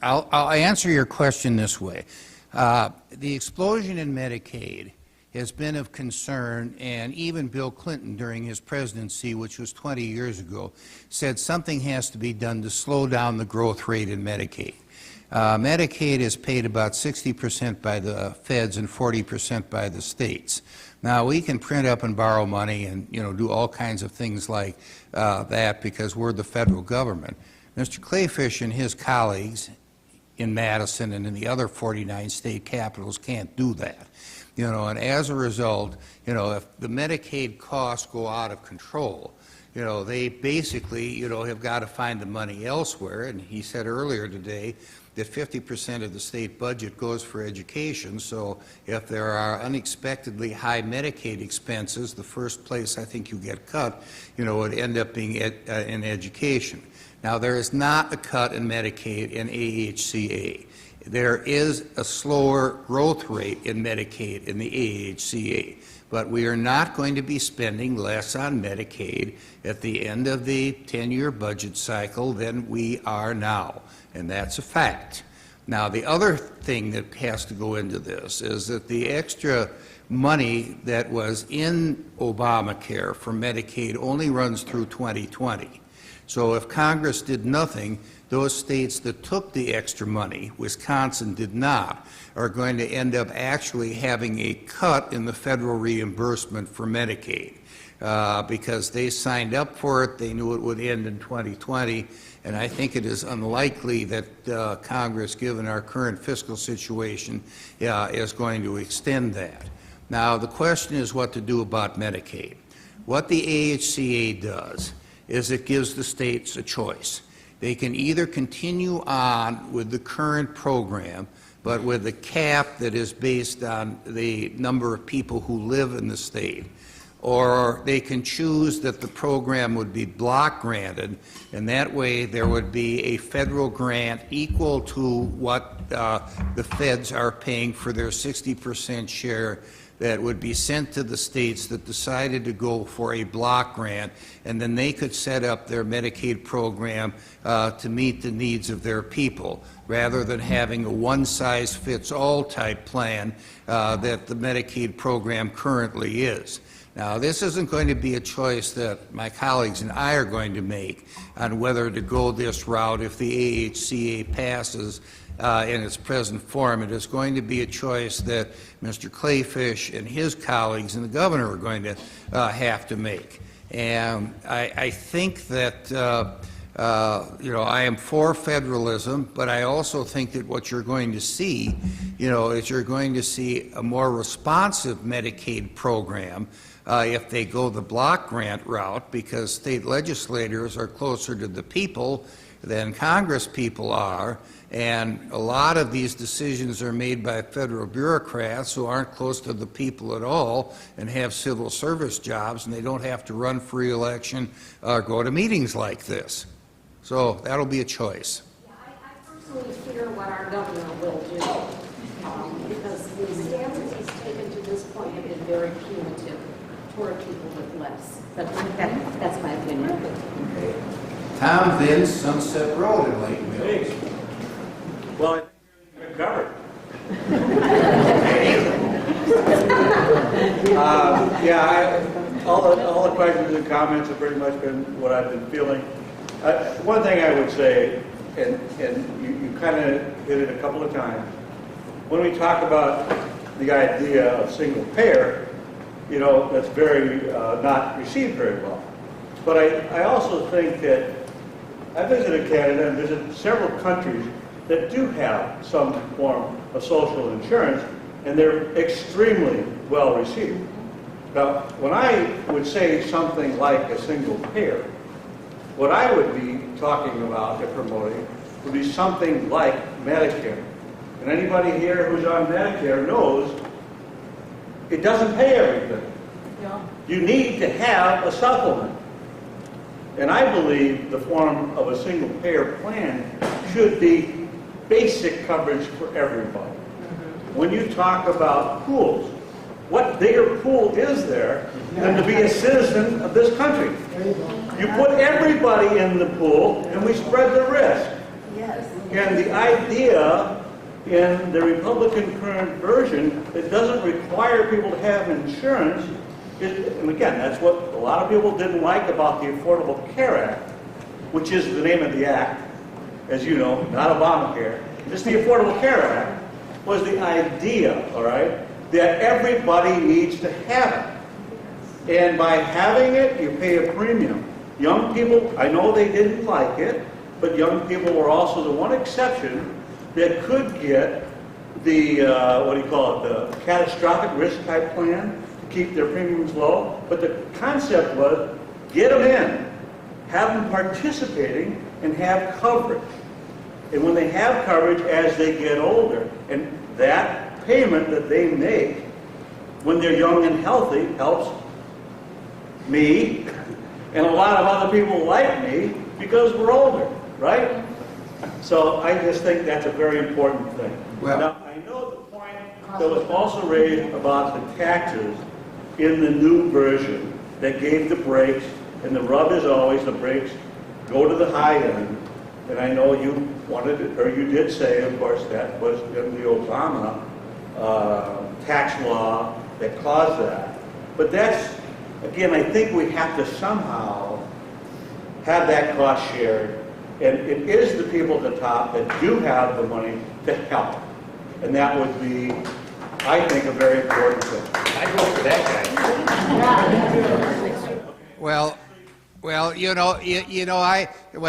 I'll answer your question this way. The explosion in Medicaid has been of concern, and even Bill Clinton during his presidency, which was 20 years ago, said something has to be done to slow down the growth rate in Medicaid. Medicaid is paid about 60% by the feds and 40% by the states. Now, we can print up and borrow money and do all kinds of things like that because we're the federal government. Mr. Kleefisch and his colleagues in Madison and in the other 49 state capitals can't do that. And as a result, if the Medicaid costs go out of control, they basically, have got to find the money elsewhere. And he said earlier today that 50% of the state budget goes for education. So if there are unexpectedly high Medicaid expenses, the first place I think you get cut, would end up being in education. Now, there is not a cut in Medicaid in AHCA. There is a slower growth rate in Medicaid in the AHCA, but we are not going to be spending less on Medicaid at the end of the 10-year budget cycle than we are now, and that's a fact. Now, the other thing that has to go into this is that the extra money that was in Obamacare for Medicaid only runs through 2020. So if Congress did nothing, those states that took the extra money, Wisconsin did not, are going to end up actually having a cut in the federal reimbursement for Medicaid because they signed up for it, they knew it would end in 2020, and I think it is unlikely that Congress, given our current fiscal situation, is going to extend that. Now, the question is what to do about Medicaid. What the AHCA does is it gives the states a choice. They can either continue on with the current program, but with a cap that is based on the number of people who live in the state, or they can choose that the program would be block granted, and that way there would be a federal grant equal to what the feds are paying for their 60% share that would be sent to the states that decided to go for a block grant, and then they could set up their Medicaid program to meet the needs of their people, rather than having a one-size-fits-all type plan that the Medicaid program currently is. Now, this isn't going to be a choice that my colleagues and I are going to make on whether to go this route if the AHCA passes in its present form. It is going to be a choice that Mr. Kleefisch and his colleagues and the governor are going to have to make. And I think that, I am for federalism, but I also think that what you're going to see, is you're going to see a more responsive Medicaid program if they go the block grant route, because state legislators are closer to the people than Congress people are, and a lot of these decisions are made by federal bureaucrats who aren't close to the people at all and have civil service jobs, and they don't have to run for re-election or go to meetings like this. So that'll be a choice. Yeah, I personally fear what our governor will do, because the stances he's taken to this point have been very punitive toward people with less. But that's my opinion. Okay. Tom Vince, Sunset Road in Lakeville. Well, I think you're covered. All the questions and comments have pretty much been what I've been feeling. One thing I would say, and you kind of hit it a couple of times, when we talk about the idea of single payer, that's very not received very well. But I also think that I visited Canada and visited several countries that do have some form of social insurance, and they're extremely well received. Now, when I would say something like a single payer, what I would be talking about and promoting would be something like Medicare. And anybody here who's on Medicare knows it doesn't pay everything. You need to have a supplement. And I believe the form of a single payer plan should be basic coverage for everybody. When you talk about pools, what bigger pool is there than to be a citizen of this country? You put everybody in the pool and we spread the risk. Yes. And the idea in the Republican current version that doesn't require people to have insurance is, and again, that's what a lot of people didn't like about the Affordable Care Act, which is the name of the act, as you know, not Obamacare, just the Affordable Care Act, was the idea, all right, that everybody needs to have it. And by having it, you pay a premium. Young people, I know they didn't like it, but young people were also the one exception that could get the, the catastrophic risk type plan to keep their premiums low. But the concept was, get them in, have them participating, and have coverage. And when they have coverage as they get older, and that payment that they make when they're young and healthy helps me and a lot of other people like me because we're older, right? So I just think that's a very important thing. Well, now, I know the point that was also raised about the taxes in the new version that gave the breaks, and the rub is always the breaks go to the high end. And I know you wanted it, or you did say, of course, that was in the Obama tax law that caused that. But that's, again, I think we have to somehow have that cost shared. And it is the people at the top that do have the money to help. And that would be, I think, a very important thing. I vote for that guy. Well, when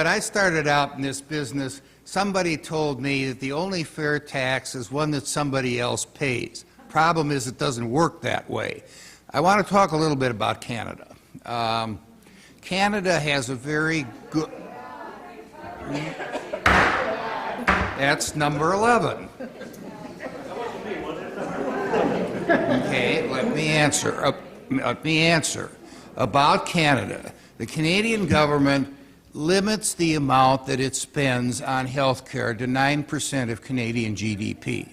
I started out in this business, somebody told me that the only fair tax is one that somebody else pays. Problem is, it doesn't work that way. I want to talk a little bit about Canada. Canada has a very good... That's number 11. Okay, let me answer. let me answer. About Canada, the Canadian government limits the amount that it spends on health care to 9% of Canadian GDP.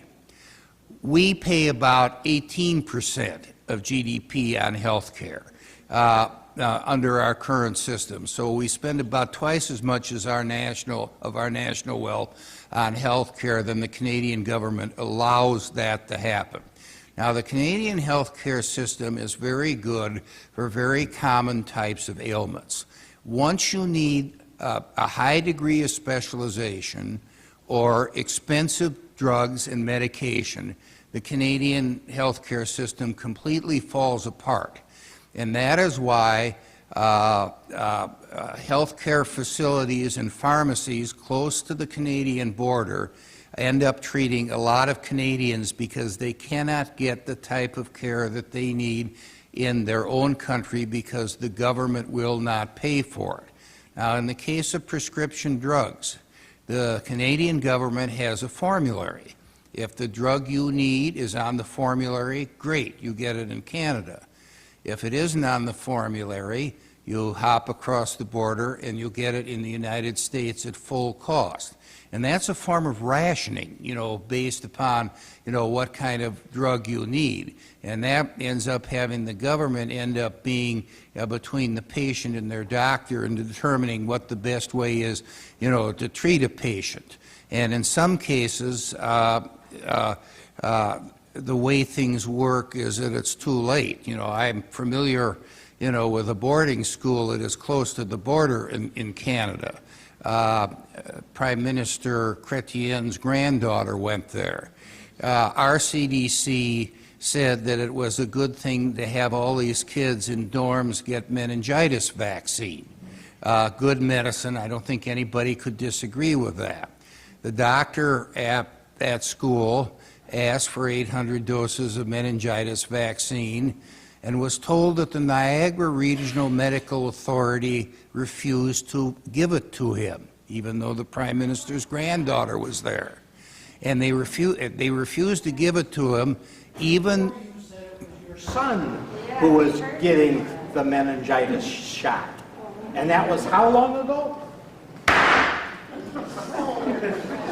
We pay about 18% of GDP on health care under our current system. So we spend about twice as much as our national wealth on health care than the Canadian government allows that to happen. Now, the Canadian health care system is very good for very common types of ailments. Once you need a high degree of specialization or expensive drugs and medication, the Canadian health care system completely falls apart. And that is why health care facilities and pharmacies close to the Canadian border end up treating a lot of Canadians because they cannot get the type of care that they need in their own country because the government will not pay for it. Now, in the case of prescription drugs, the Canadian government has a formulary. If the drug you need is on the formulary, great, you get it in Canada. If it isn't on the formulary, you hop across the border and you'll get it in the United States at full cost. And that's a form of rationing, based upon, what kind of drug you need. And that ends up having the government end up being between the patient and their doctor and determining what the best way is, to treat a patient. And in some cases, the way things work is that it's too late. I'm familiar, with a boarding school that is close to the border in Canada. Prime Minister Chrétien's granddaughter went there. Our CDC said that it was a good thing to have all these kids in dorms get meningitis vaccine. Good medicine. I don't think anybody could disagree with that. The doctor at that school asked for 800 doses of meningitis vaccine and was told that the Niagara Regional Medical Authority refused to give it to him, even though the Prime Minister's granddaughter was there. And they refused to give it to him, even... You said it was your son who was getting the meningitis shot. And that was how long ago?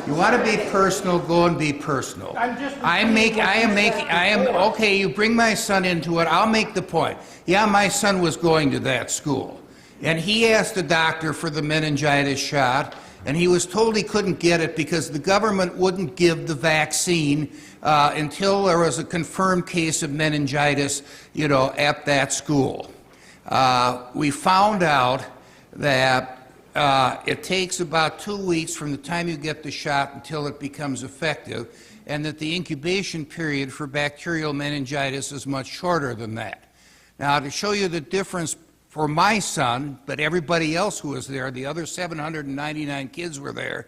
You want to be personal, go and be personal. Okay, you bring my son into it, I'll make the point. Yeah, my son was going to that school. And he asked the doctor for the meningitis shot, and he was told he couldn't get it because the government wouldn't give the vaccine until there was a confirmed case of meningitis, at that school. We found out that it takes about 2 weeks from the time you get the shot until it becomes effective, and that the incubation period for bacterial meningitis is much shorter than that. Now, to show you the difference for my son, but everybody else who was there, the other 799 kids were there,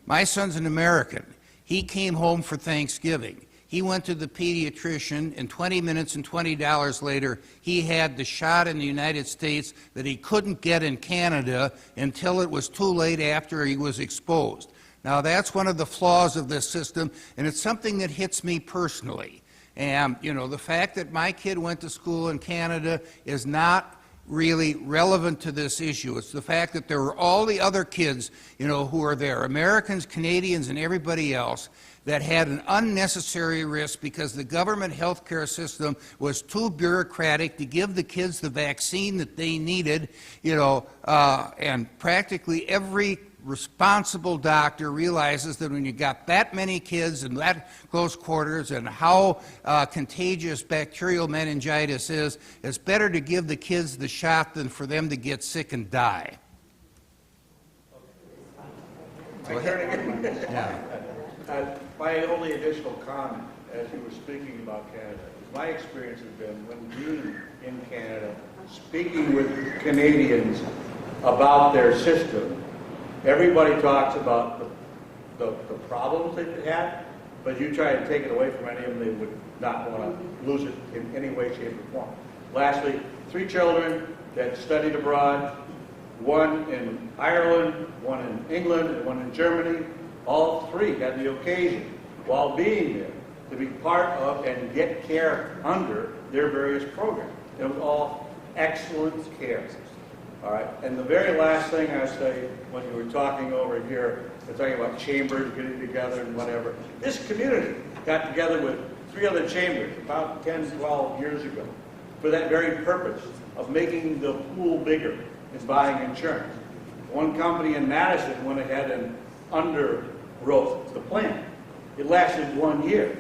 my son's an American. He came home for Thanksgiving. He went to the pediatrician, and 20 minutes and $20 later, he had the shot in the United States that he couldn't get in Canada until it was too late after he was exposed. Now, that's one of the flaws of this system, and it's something that hits me personally. And, the fact that my kid went to school in Canada is not really relevant to this issue. It's the fact that there were all the other kids, who were there, Americans, Canadians, and everybody else, that had an unnecessary risk because the government health care system was too bureaucratic to give the kids the vaccine that they needed, and practically every responsible doctor realizes that when you got that many kids in that close quarters and how contagious bacterial meningitis is, it's better to give the kids the shot than for them to get sick and die. Go ahead. Yeah. My only additional comment, as you were speaking about Canada, my experience has been when being in Canada, speaking with Canadians about their system, everybody talks about the problems they've had, but you try to take it away from any of them, they would not want to lose it in any way, shape, or form. Lastly, 3 children that studied abroad, one in Ireland, one in England, and one in Germany. All 3 had the occasion, while being there, to be part of and get care under their various programs. It was all excellent care. All right, and the very last thing I say, when you were talking over here, we're talking about chambers getting together and whatever. This community got together with 3 other chambers about 10, 12 years ago for that very purpose of making the pool bigger and buying insurance. One company in Madison went ahead and underwrote the plan. It lasted 1 year.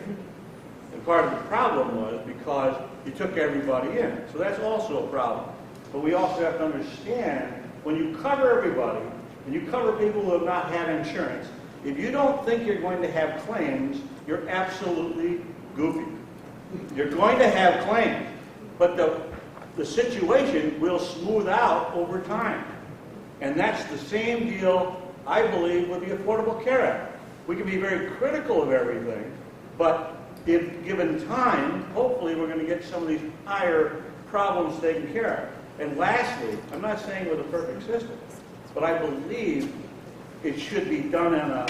And part of the problem was because you took everybody in. So that's also a problem. But we also have to understand, when you cover everybody, when you cover people who have not had insurance, if you don't think you're going to have claims, you're absolutely goofy. You're going to have claims, but the situation will smooth out over time. And that's the same deal, I believe, with the Affordable Care Act. We can be very critical of everything, but if given time, hopefully we're going to get some of these higher problems taken care of. And lastly, I'm not saying with a perfect system, but I believe it should be done on a,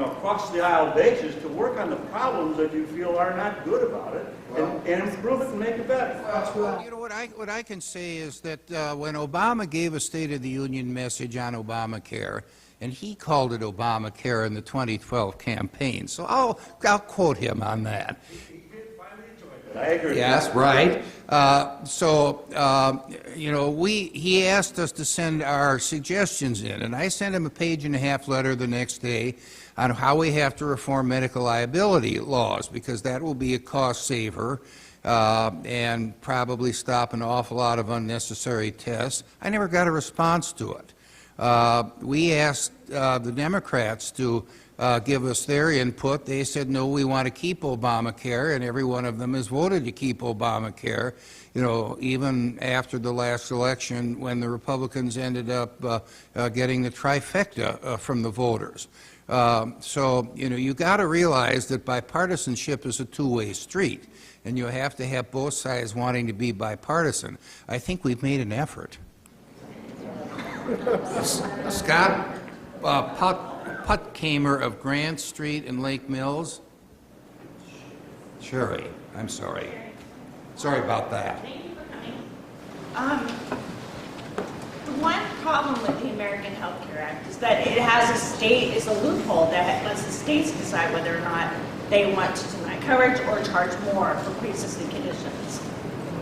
across the aisle basis to work on the problems that you feel are not good about it and improve it and make it better. Well, what I can say is that when Obama gave a State of the Union message on Obamacare, and he called it Obamacare in the 2012 campaign, so I'll quote him on that. I agree. Yes, right. He asked us to send our suggestions in, and I sent him a 1.5-page letter the next day on how we have to reform medical liability laws, because that will be a cost saver and probably stop an awful lot of unnecessary tests. I never got a response to it. We asked the Democrats to give us their input. They said, no, we want to keep Obamacare, and every one of them has voted to keep Obamacare, even after the last election when the Republicans ended up getting the trifecta from the voters. You got to realize that bipartisanship is a two-way street, and you have to have both sides wanting to be bipartisan. I think we've made an effort. Scott Puttkamer of Grant Street in Lake Mills. Sherry, I'm sorry. Sorry about that. Thank you for coming. The one problem with the American Health Care Act is that it has is a loophole that lets the states decide whether or not they want to deny coverage or charge more for pre-existing conditions.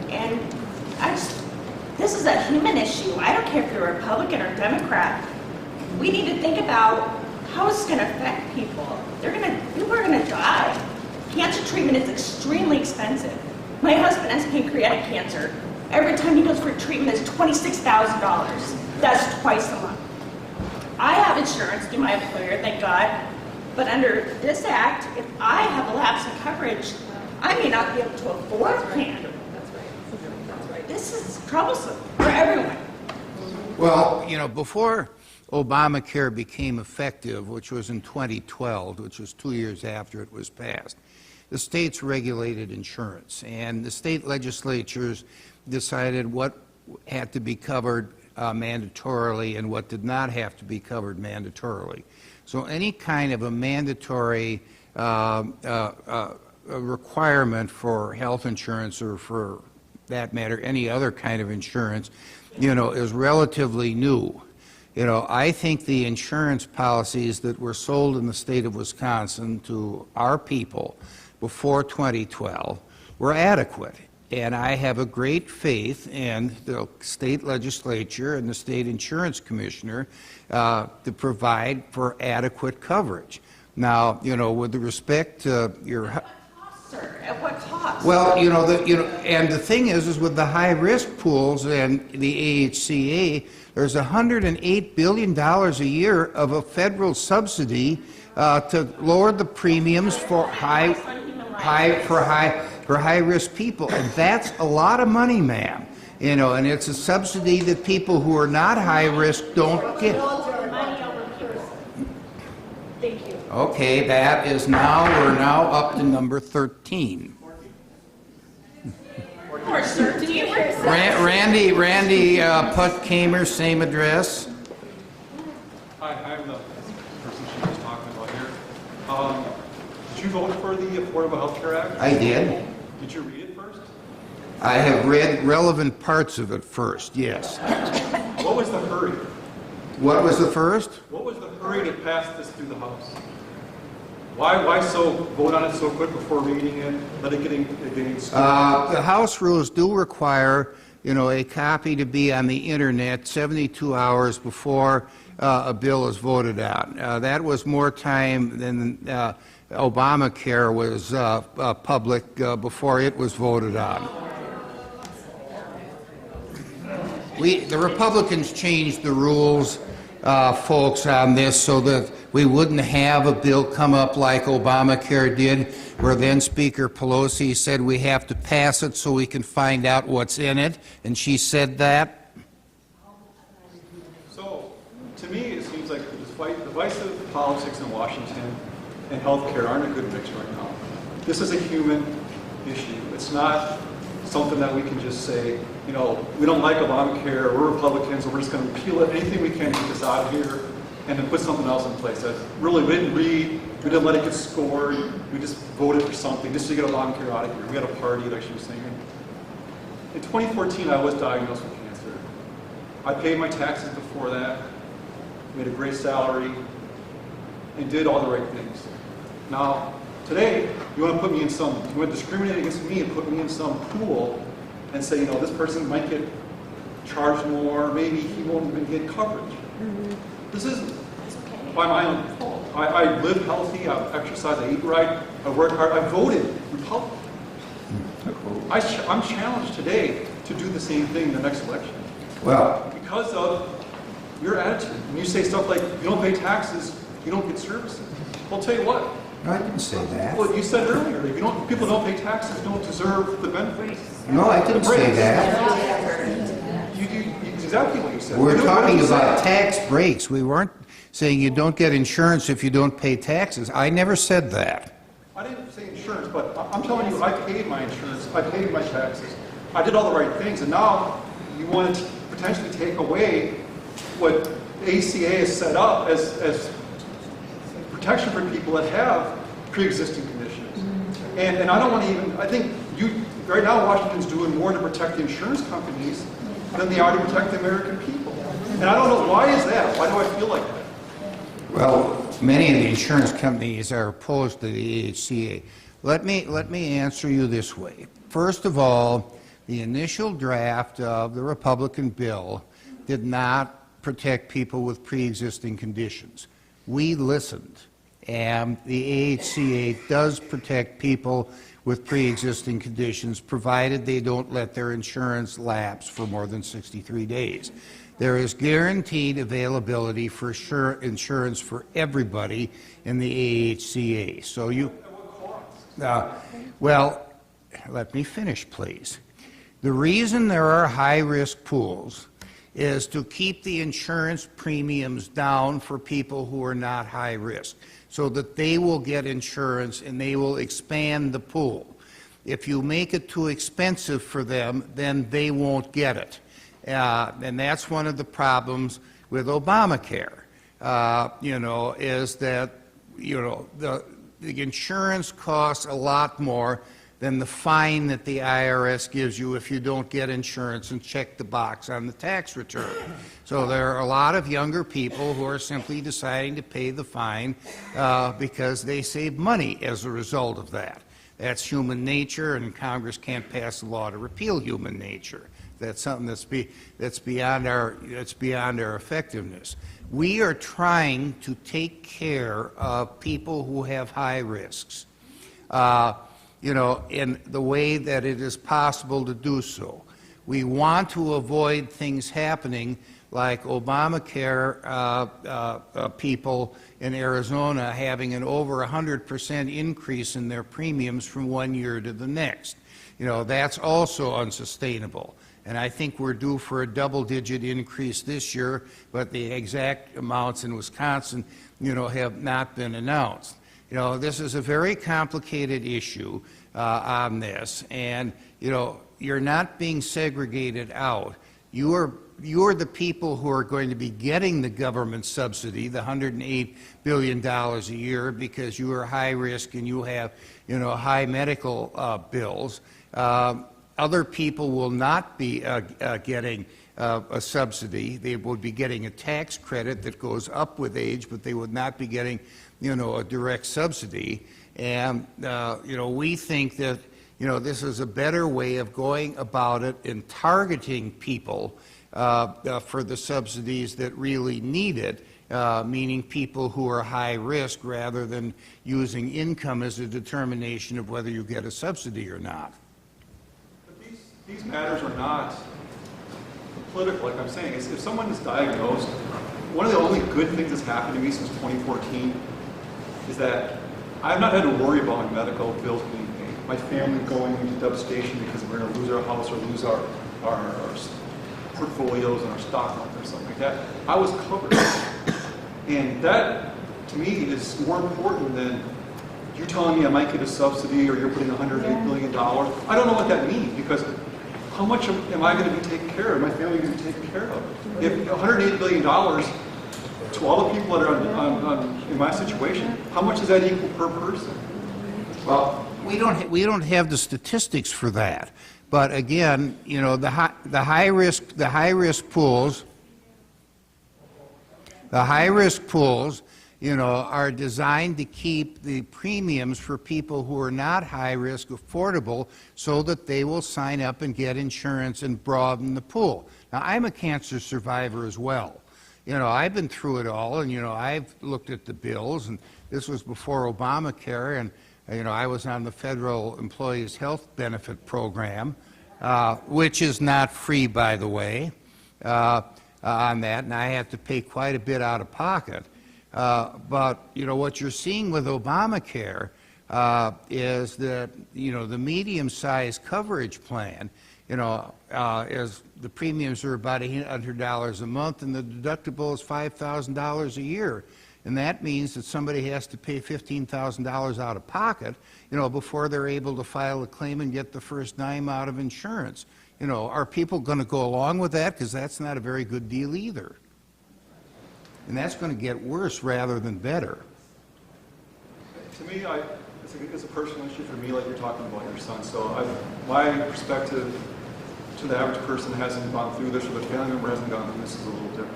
And this is a human issue. I don't care if you're a Republican or Democrat. We need to think about how it's going to affect people. People are going to die. Cancer treatment is extremely expensive. My husband has pancreatic cancer. Every time he goes for treatment is $26,000. That's twice a month. I have insurance through my employer, thank God. But under this act, if I have a lapse in coverage, I may not be able to afford a plan. This is troublesome for everyone. Well, before Obamacare became effective, which was in 2012, which was 2 years after it was passed, the states regulated insurance, and the state legislatures decided what had to be covered mandatorily and what did not have to be covered mandatorily. So any kind of a mandatory requirement for health insurance, or for that matter any other kind of insurance, is relatively new. I think the insurance policies that were sold in the state of Wisconsin to our people before 2012 were adequate. And I have a great faith in the state legislature and the state insurance commissioner to provide for adequate coverage. Now, with respect to your... At what cost, sir? At what cost? Well, and the thing is with the high-risk pools and the AHCA, there's $108 billion a year of a federal subsidy to lower the premiums for high-risk people, and that's a lot of money, ma'am. And it's a subsidy that people who are not high-risk don't get. Thank you. Okay, we're now up to number 13. Sir, do you Randy Puttkamer, same address. Hi, I'm the person she was talking about here. Did you vote for the Affordable Health Care Act? I did. Did you read it first? I have read relevant parts of it first, yes. What was the hurry? What was the first? What was the hurry to pass this through the House? Why so vote on it so quick before reading it, let it getting The House rules do require, a copy to be on the internet 72 hours before a bill is voted on. That was more time than Obamacare was public before it was voted on. The Republicans changed the rules, folks, on this so that we wouldn't have a bill come up like Obamacare did, where then Speaker Pelosi said we have to pass it so we can find out what's in it, and she said that. So, to me, it seems like the divisive politics in Washington and health care aren't a good mix right now. This is a human issue. It's not something that we can just say, we don't like Obamacare, we're Republicans, and we're just going to repeal it, anything we can to get this out of here, and then put something else in place. That really, we didn't read, we didn't let it get scored, we just voted for something just to get Obamacare out of here. We had a party, like she was saying. In 2014, I was diagnosed with cancer. I paid my taxes before that, made a great salary, and did all the right things. Now, today, you want to put me in you want to discriminate against me and put me in some pool and say, this person might get charged more, maybe he won't even get coverage. This isn't by my own fault. I live healthy, I exercise, I eat right, I work hard, I voted Republican. I'm challenged today to do the same thing in the next election. Well, because of your attitude. When you say stuff like, you don't pay taxes, you don't get services. Well, I'll tell you what. I didn't say that. Well, you said earlier, people don't pay taxes, don't deserve the benefits. No, I didn't say that. You exactly what you said. We're talking about tax breaks. We weren't saying you don't get insurance if you don't pay taxes. I never said that. I didn't say insurance, but I'm telling you, I paid my insurance, I paid my taxes, I did all the right things, and now you want to potentially take away what the ACA has set up as protection for people that have pre-existing conditions. And I don't want to even, I think right now Washington's doing more to protect the insurance companies than they are to protect the American people. And I don't know, why is that? Why do I feel like that? Well, many of the insurance companies are opposed to the AHCA. Let me answer you this way. First of all, the initial draft of the Republican bill did not protect people with pre-existing conditions. We listened, and the AHCA does protect people with pre-existing conditions, provided they don't let their insurance lapse for more than 63 days. There is guaranteed availability for insurance for everybody in the AHCA. So well, let me finish, please. The reason there are high-risk pools is to keep the insurance premiums down for people who are not high risk, so that they will get insurance and they will expand the pool. If you make it too expensive for them, then they won't get it. And that's one of the problems with Obamacare, is that, the insurance costs a lot more than the fine that the IRS gives you if you don't get insurance and check the box on the tax return. So there are a lot of younger people who are simply deciding to pay the fine because they save money as a result of that. That's human nature, and Congress can't pass a law to repeal human nature. That's something that's beyond our effectiveness. We are trying to take care of people who have high risks, in the way that it is possible to do so. We want to avoid things happening like Obamacare people in Arizona having an over 100% increase in their premiums from one year to the next. That's also unsustainable. And I think we're due for a double-digit increase this year, but the exact amounts in Wisconsin, have not been announced. This is a very complicated issue on this, and, you're not being segregated out. You're the people who are going to be getting the government subsidy, the $108 billion a year, because you are high risk and you have, high medical bills. other people will not be getting a subsidy. They would be getting a tax credit that goes up with age, but they would not be getting, a direct subsidy. And, we think that, this is a better way of going about it and targeting people for the subsidies that really need it, meaning people who are high risk, rather than using income as a determination of whether you get a subsidy or not. But these matters are not political, like I'm saying. If someone is diagnosed, one of the only good things that's happened to me since 2014 is that I've not had to worry about my medical bills being paid. My family going into devastation because we're going to lose our house or lose our portfolios and our stock market or something like that. I was covered. And that, to me, is more important than you telling me I might get a subsidy or you're putting $108 billion. I don't know what that means, because how much am I going to be taken care of? My family going to be taken care of? If $108 billion to all the people that are in my situation, how much does that equal per person? Well, we don't have the statistics for that. But again, the high risk pools, are designed to keep the premiums for people who are not high risk affordable, so that they will sign up and get insurance and broaden the pool. Now, I'm a cancer survivor as well. I've been through it all, and I've looked at the bills, and this was before Obamacare, and I was on the Federal Employees Health Benefit Program, which is not free, by the way, on that, and I had to pay quite a bit out of pocket. But what you're seeing with Obamacare is that the medium-sized coverage plan, is the premiums are about $800 a month, and the deductible is $5,000 a year. And that means that somebody has to pay $15,000 out of pocket, before they're able to file a claim and get the first dime out of insurance. Are people going to go along with that? Because that's not a very good deal either. And that's going to get worse rather than better. To me, it's a personal issue for me, like you're talking about your son. So my perspective to the average person hasn't gone through this, or the family member hasn't gone through this, is a little different.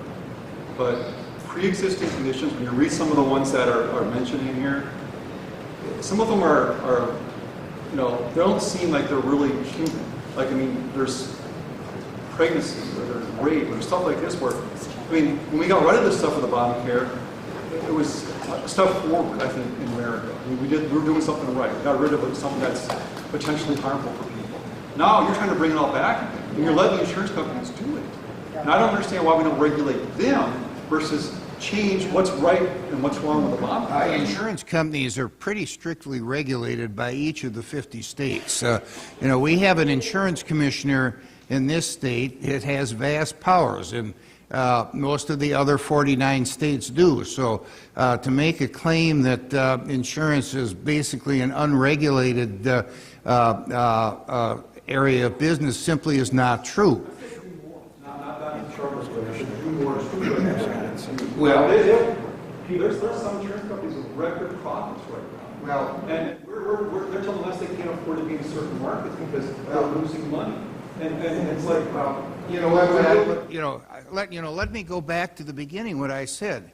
But pre-existing conditions, when you read some of the ones that are mentioned in here, some of them are they don't seem like they're really human. Like, there's pregnancy, or there's rape, or stuff like this where, when we got rid of this stuff with Obamacare, it was a step forward, I think, in America. We were doing something right. We got rid of something that's potentially harmful for people. Now you're trying to bring it all back again, and you're letting the insurance companies do it. And I don't understand why we don't regulate them versus change what's right and what's wrong with Obamacare. Insurance companies are pretty strictly regulated by each of the 50 states. We have an insurance commissioner in this state. It has vast powers, and most of the other 49 states do. So to make a claim that insurance is basically an unregulated area of business simply is not true. Well, there's some insurance companies with record profits right now. And they're telling us they can't afford to be in certain markets because they're losing money. And it's like, let me go back to the beginning, what I said.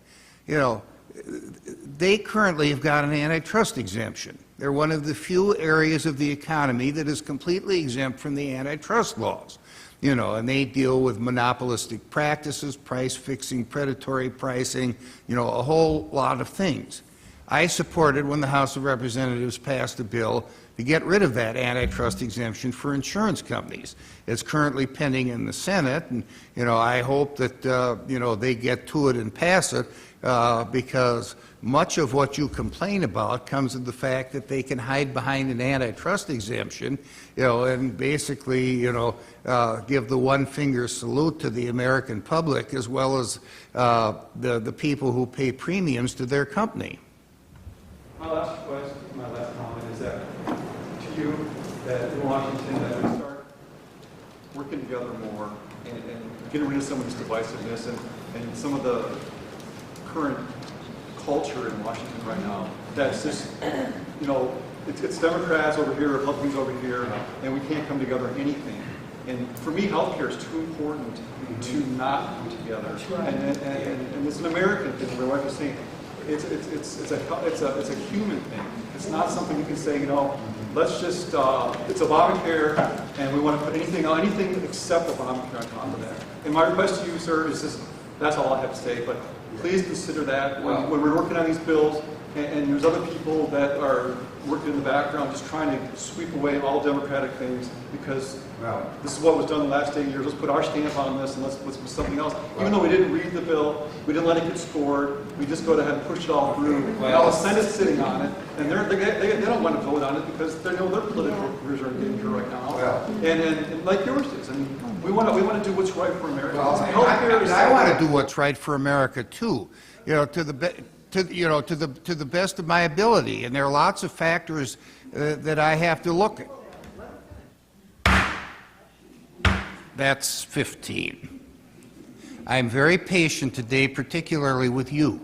They currently have got an antitrust exemption. They're one of the few areas of the economy that is completely exempt from the antitrust laws. And they deal with monopolistic practices, price fixing, predatory pricing, a whole lot of things. I supported, when the House of Representatives passed a bill to get rid of that antitrust exemption for insurance companies. It's currently pending in the Senate, and I hope that they get to it and pass it, because much of what you complain about comes of the fact that they can hide behind an antitrust exemption, and basically, give the one-finger salute to the American public, as well as the people who pay premiums to their company. my last comment is that to you, that in Washington, that we start working together more and getting rid of some of this divisiveness and some of the current culture in Washington right now. That's just, it's Democrats over here, Republicans over here, and we can't come together on anything. And for me, healthcare is too important to not come together. And it's an American thing. My wife was saying, it's a human thing. It's not something you can say, let's just it's Obamacare, and we want to put anything except Obamacare on top of that. And my request to you, sir, is just that's all I have to say. But please consider that when we're working on these bills, and there's other people that are working in the background just trying to sweep away all Democratic things because this is what was done the last 8 years. Let's put our stamp on this and let's put something else. Even though we didn't read the bill, we didn't let it get scored, we just go ahead and push it all through. And all the Senate's sitting on it, and they don't want to vote on it because they know their political careers are in danger right now. And like yours is. I mean, we want to do what's right for America. I want to do what's right for America too. To the best of my ability, and there are lots of factors that I have to look at. That's 15. I'm very patient today, particularly with you.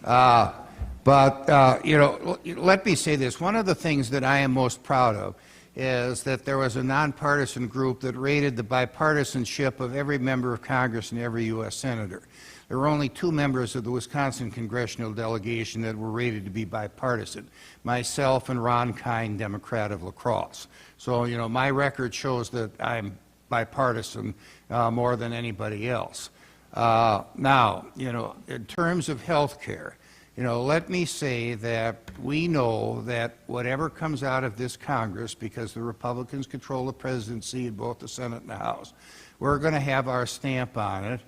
But let me say this. One of the things that I am most proud of is that there was a nonpartisan group that rated the bipartisanship of every member of Congress and every U.S. senator. There were only 2 members of the Wisconsin congressional delegation that were rated to be bipartisan, myself and Ron Kine, Democrat of La Crosse. So, my record shows that I'm bipartisan more than anybody else. Now, in terms of health care, let me say that we know that whatever comes out of this Congress, because the Republicans control the presidency in both the Senate and the House, we're going to have our stamp on it,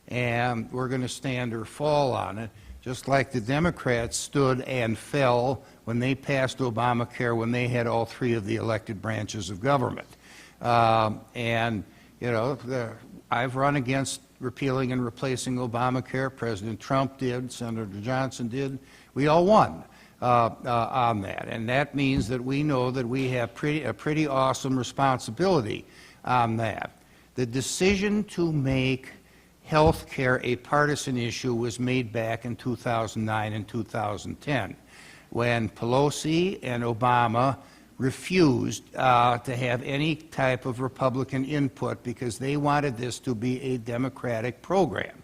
and we're going to stand or fall on it, just like the Democrats stood and fell when they passed Obamacare, when they had all 3 of the elected branches of government. I've run against repealing and replacing Obamacare. President Trump did, Senator Johnson did. We all won on that, and that means that we know that we have a pretty awesome responsibility on that. The decision to make health care a partisan issue was made back in 2009 and 2010 when Pelosi and Obama refused to have any type of Republican input because they wanted this to be a Democratic program.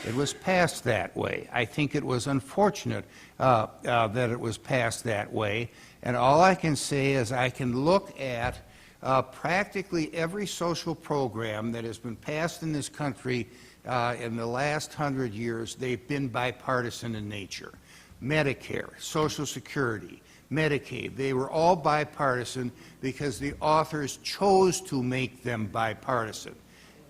It was passed that way. I think it was unfortunate that it was passed that way, and all I can say is I can look at practically every social program that has been passed in this country in the last 100 years. They've been bipartisan in nature. Medicare, Social Security, Medicaid, they were all bipartisan because the authors chose to make them bipartisan.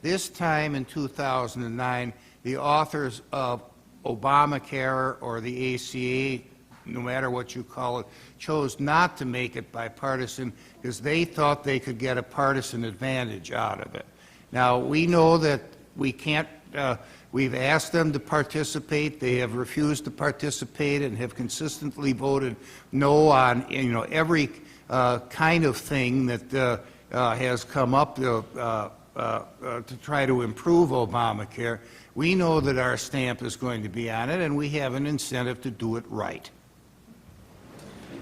This time in 2009, the authors of Obamacare or the ACA, no matter what you call it, chose not to make it bipartisan because they thought they could get a partisan advantage out of it. Now, we know that we can't, we've asked them to participate. They have refused to participate and have consistently voted no on, every kind of thing that has come up to try to improve Obamacare. We know that our stamp is going to be on it, and we have an incentive to do it right.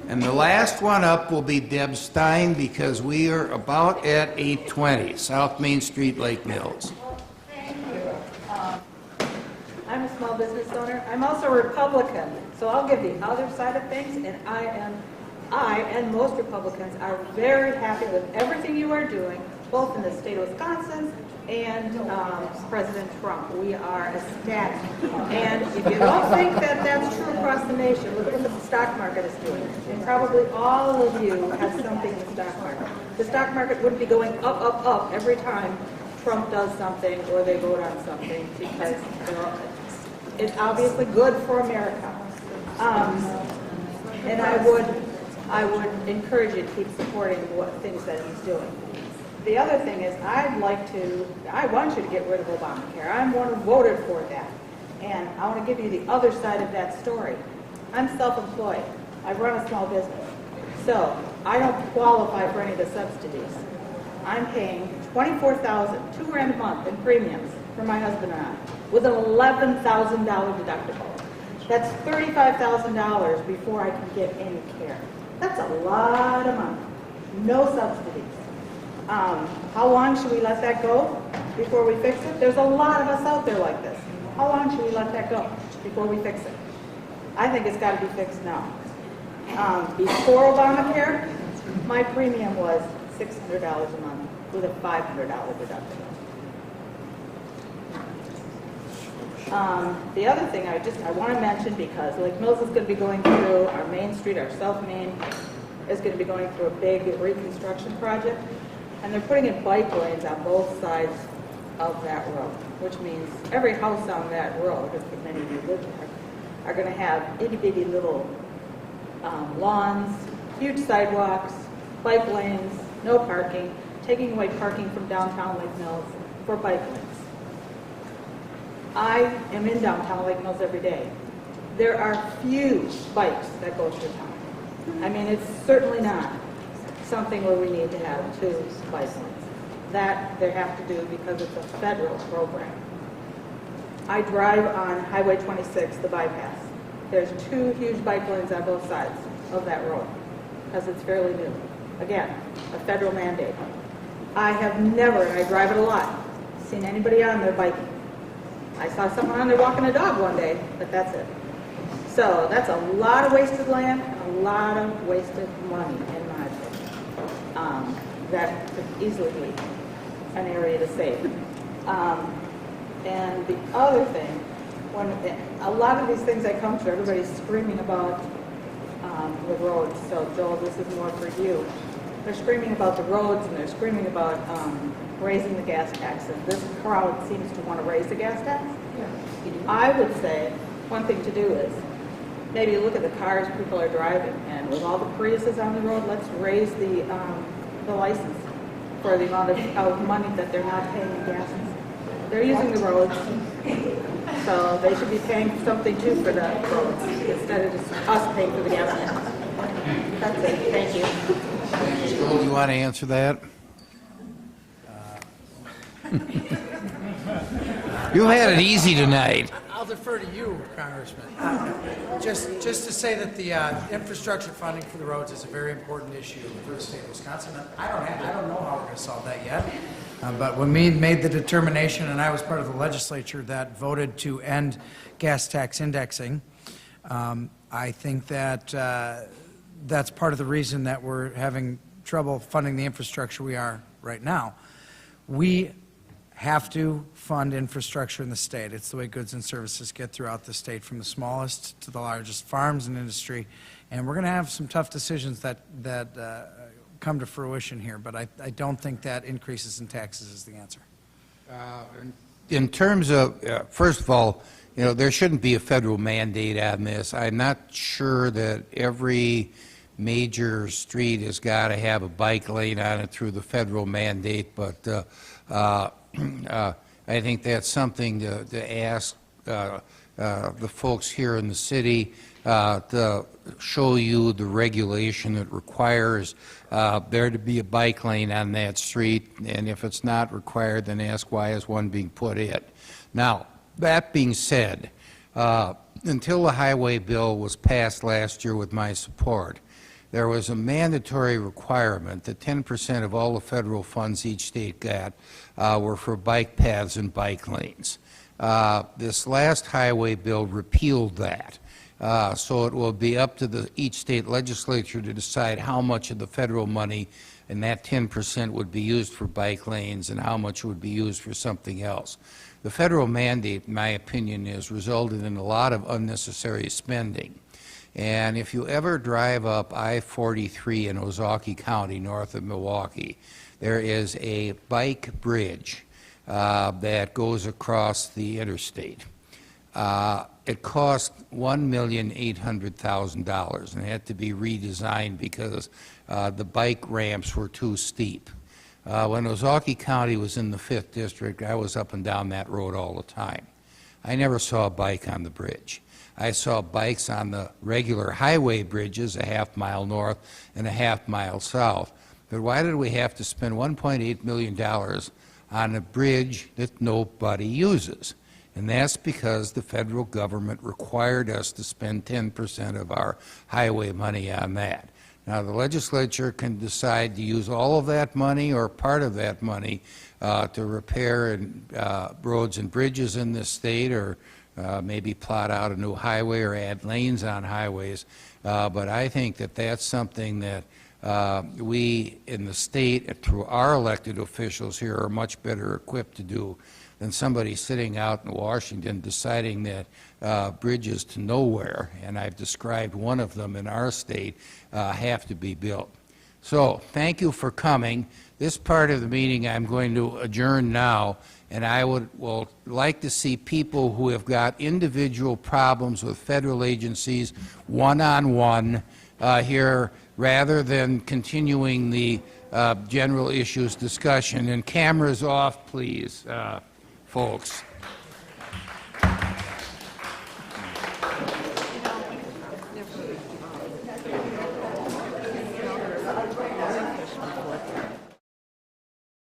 And the last one up will be Deb Stein, because we are about at 8:20, South Main Street, Lake Mills. Thank you. I'm a small business owner. I'm also a Republican, so I'll give the other side of things, and I and most Republicans are very happy with everything you are doing, both in the state of Wisconsin and President Trump. We are ecstatic. And if you don't think that that's true across the nation, look at what the stock market is doing. And probably all of you have something in the stock market. The stock market wouldn't be going up, up, up every time Trump does something or they vote on something, because it's obviously good for America. And I would encourage you to keep supporting what things that he's doing. The other thing is, I want you to get rid of Obamacare. I'm one who voted for that. And I want to give you the other side of that story. I'm self-employed. I run a small business. So I don't qualify for any of the subsidies. I'm paying $24,000, $2,000 a month in premiums for my husband and I, with an $11,000 deductible. That's $35,000 before I can get any care. That's a lot of money. No subsidies. How long should we let that go before we fix it? There's a lot of us out there like this. How long should we let that go before we fix it? I think it's got to be fixed now. Before Obamacare, my premium was $600 a month with a $500 deductible. The other thing I want to mention, because Lake Mills is going to be going through, our Main Street, our South Main, is going to be going through a big reconstruction project, and they're putting in bike lanes on both sides of that road, which means every house on that road, if many of you live there, are going to have itty-bitty little lawns, huge sidewalks, bike lanes, no parking, taking away parking from downtown Lake Mills for bike lanes. I am in downtown Lake Mills every day. There are few bikes that go through town. I mean, it's certainly not something where we need to have 2 bike lanes. That they have to do because it's a federal program. I drive on Highway 26, the bypass. There's 2 huge bike lanes on both sides of that road because it's fairly new. Again, a federal mandate. I have never, and I drive it a lot, seen anybody on there biking. I saw someone on there walking a dog one day, but that's it. So that's a lot of wasted land, and a lot of wasted money, in my opinion. That could easily be an area to save. And the other thing, when a lot of these things I come to, everybody's screaming about the roads. So Joel, this is more for you. They're screaming about the roads, and they're screaming about raising the gas taxes. This crowd seems to want to raise the gas tax. I would say one thing to do is maybe look at the cars people are driving, and with all the Priuses on the road, let's raise the license for the amount of money that they're not paying in gas. They're using the roads, so they should be paying something too for the roads instead of just us paying for the gas tax. That's it. Thank you. Joel, do you want to answer that? You had it easy tonight. I'll defer to you, Congressman. Just to say that the infrastructure funding for the roads is a very important issue for the state of Wisconsin. I don't know how we're going to solve that yet. But when we made the determination, and I was part of the legislature that voted to end gas tax indexing, I think that that's part of the reason that we're having trouble funding the infrastructure we are right now. We have to fund infrastructure in the state. It's the way goods and services get throughout the state, from the smallest to the largest farms and industry. And we're going to have some tough decisions that come to fruition here, but I don't think that increases in taxes is the answer. In terms of, first of all, you know, there shouldn't be a federal mandate on this. I'm not sure that every major street has got to have a bike lane on it through the federal mandate, but I think that's something to ask the folks here in the city to show you the regulation that requires there to be a bike lane on that street, and if it's not required, then ask why is one being put in. Now, that being said, until the highway bill was passed last year with my support, there was a mandatory requirement that 10% of all the federal funds each state got were for bike paths and bike lanes. This last highway bill repealed that. So it will be up to each state legislature to decide how much of the federal money, and that 10% would be used for bike lanes and how much would be used for something else. The federal mandate, in my opinion, has resulted in a lot of unnecessary spending. And if you ever drive up I-43 in Ozaukee County, north of Milwaukee, there is a bike bridge that goes across the interstate. It cost $1,800,000, and it had to be redesigned because the bike ramps were too steep. When Ozaukee County was in the 5th District, I was up and down that road all the time. I never saw a bike on the bridge. I saw bikes on the regular highway bridges a half-mile north and a half-mile south. But why did we have to spend $1.8 million on a bridge that nobody uses? And that's because the federal government required us to spend 10% of our highway money on that. Now, the legislature can decide to use all of that money or part of that money to repair roads and bridges in this state, or maybe plot out a new highway or add lanes on highways. But I think that that's something that we in the state, through our elected officials here, are much better equipped to do than somebody sitting out in Washington deciding that bridges to nowhere, and I've described one of them in our state, have to be built. So thank you for coming. This part of the meeting I'm going to adjourn now, and I will like to see people who have got individual problems with federal agencies one-on-one here, rather than continuing the general issues discussion. And cameras off, please, folks.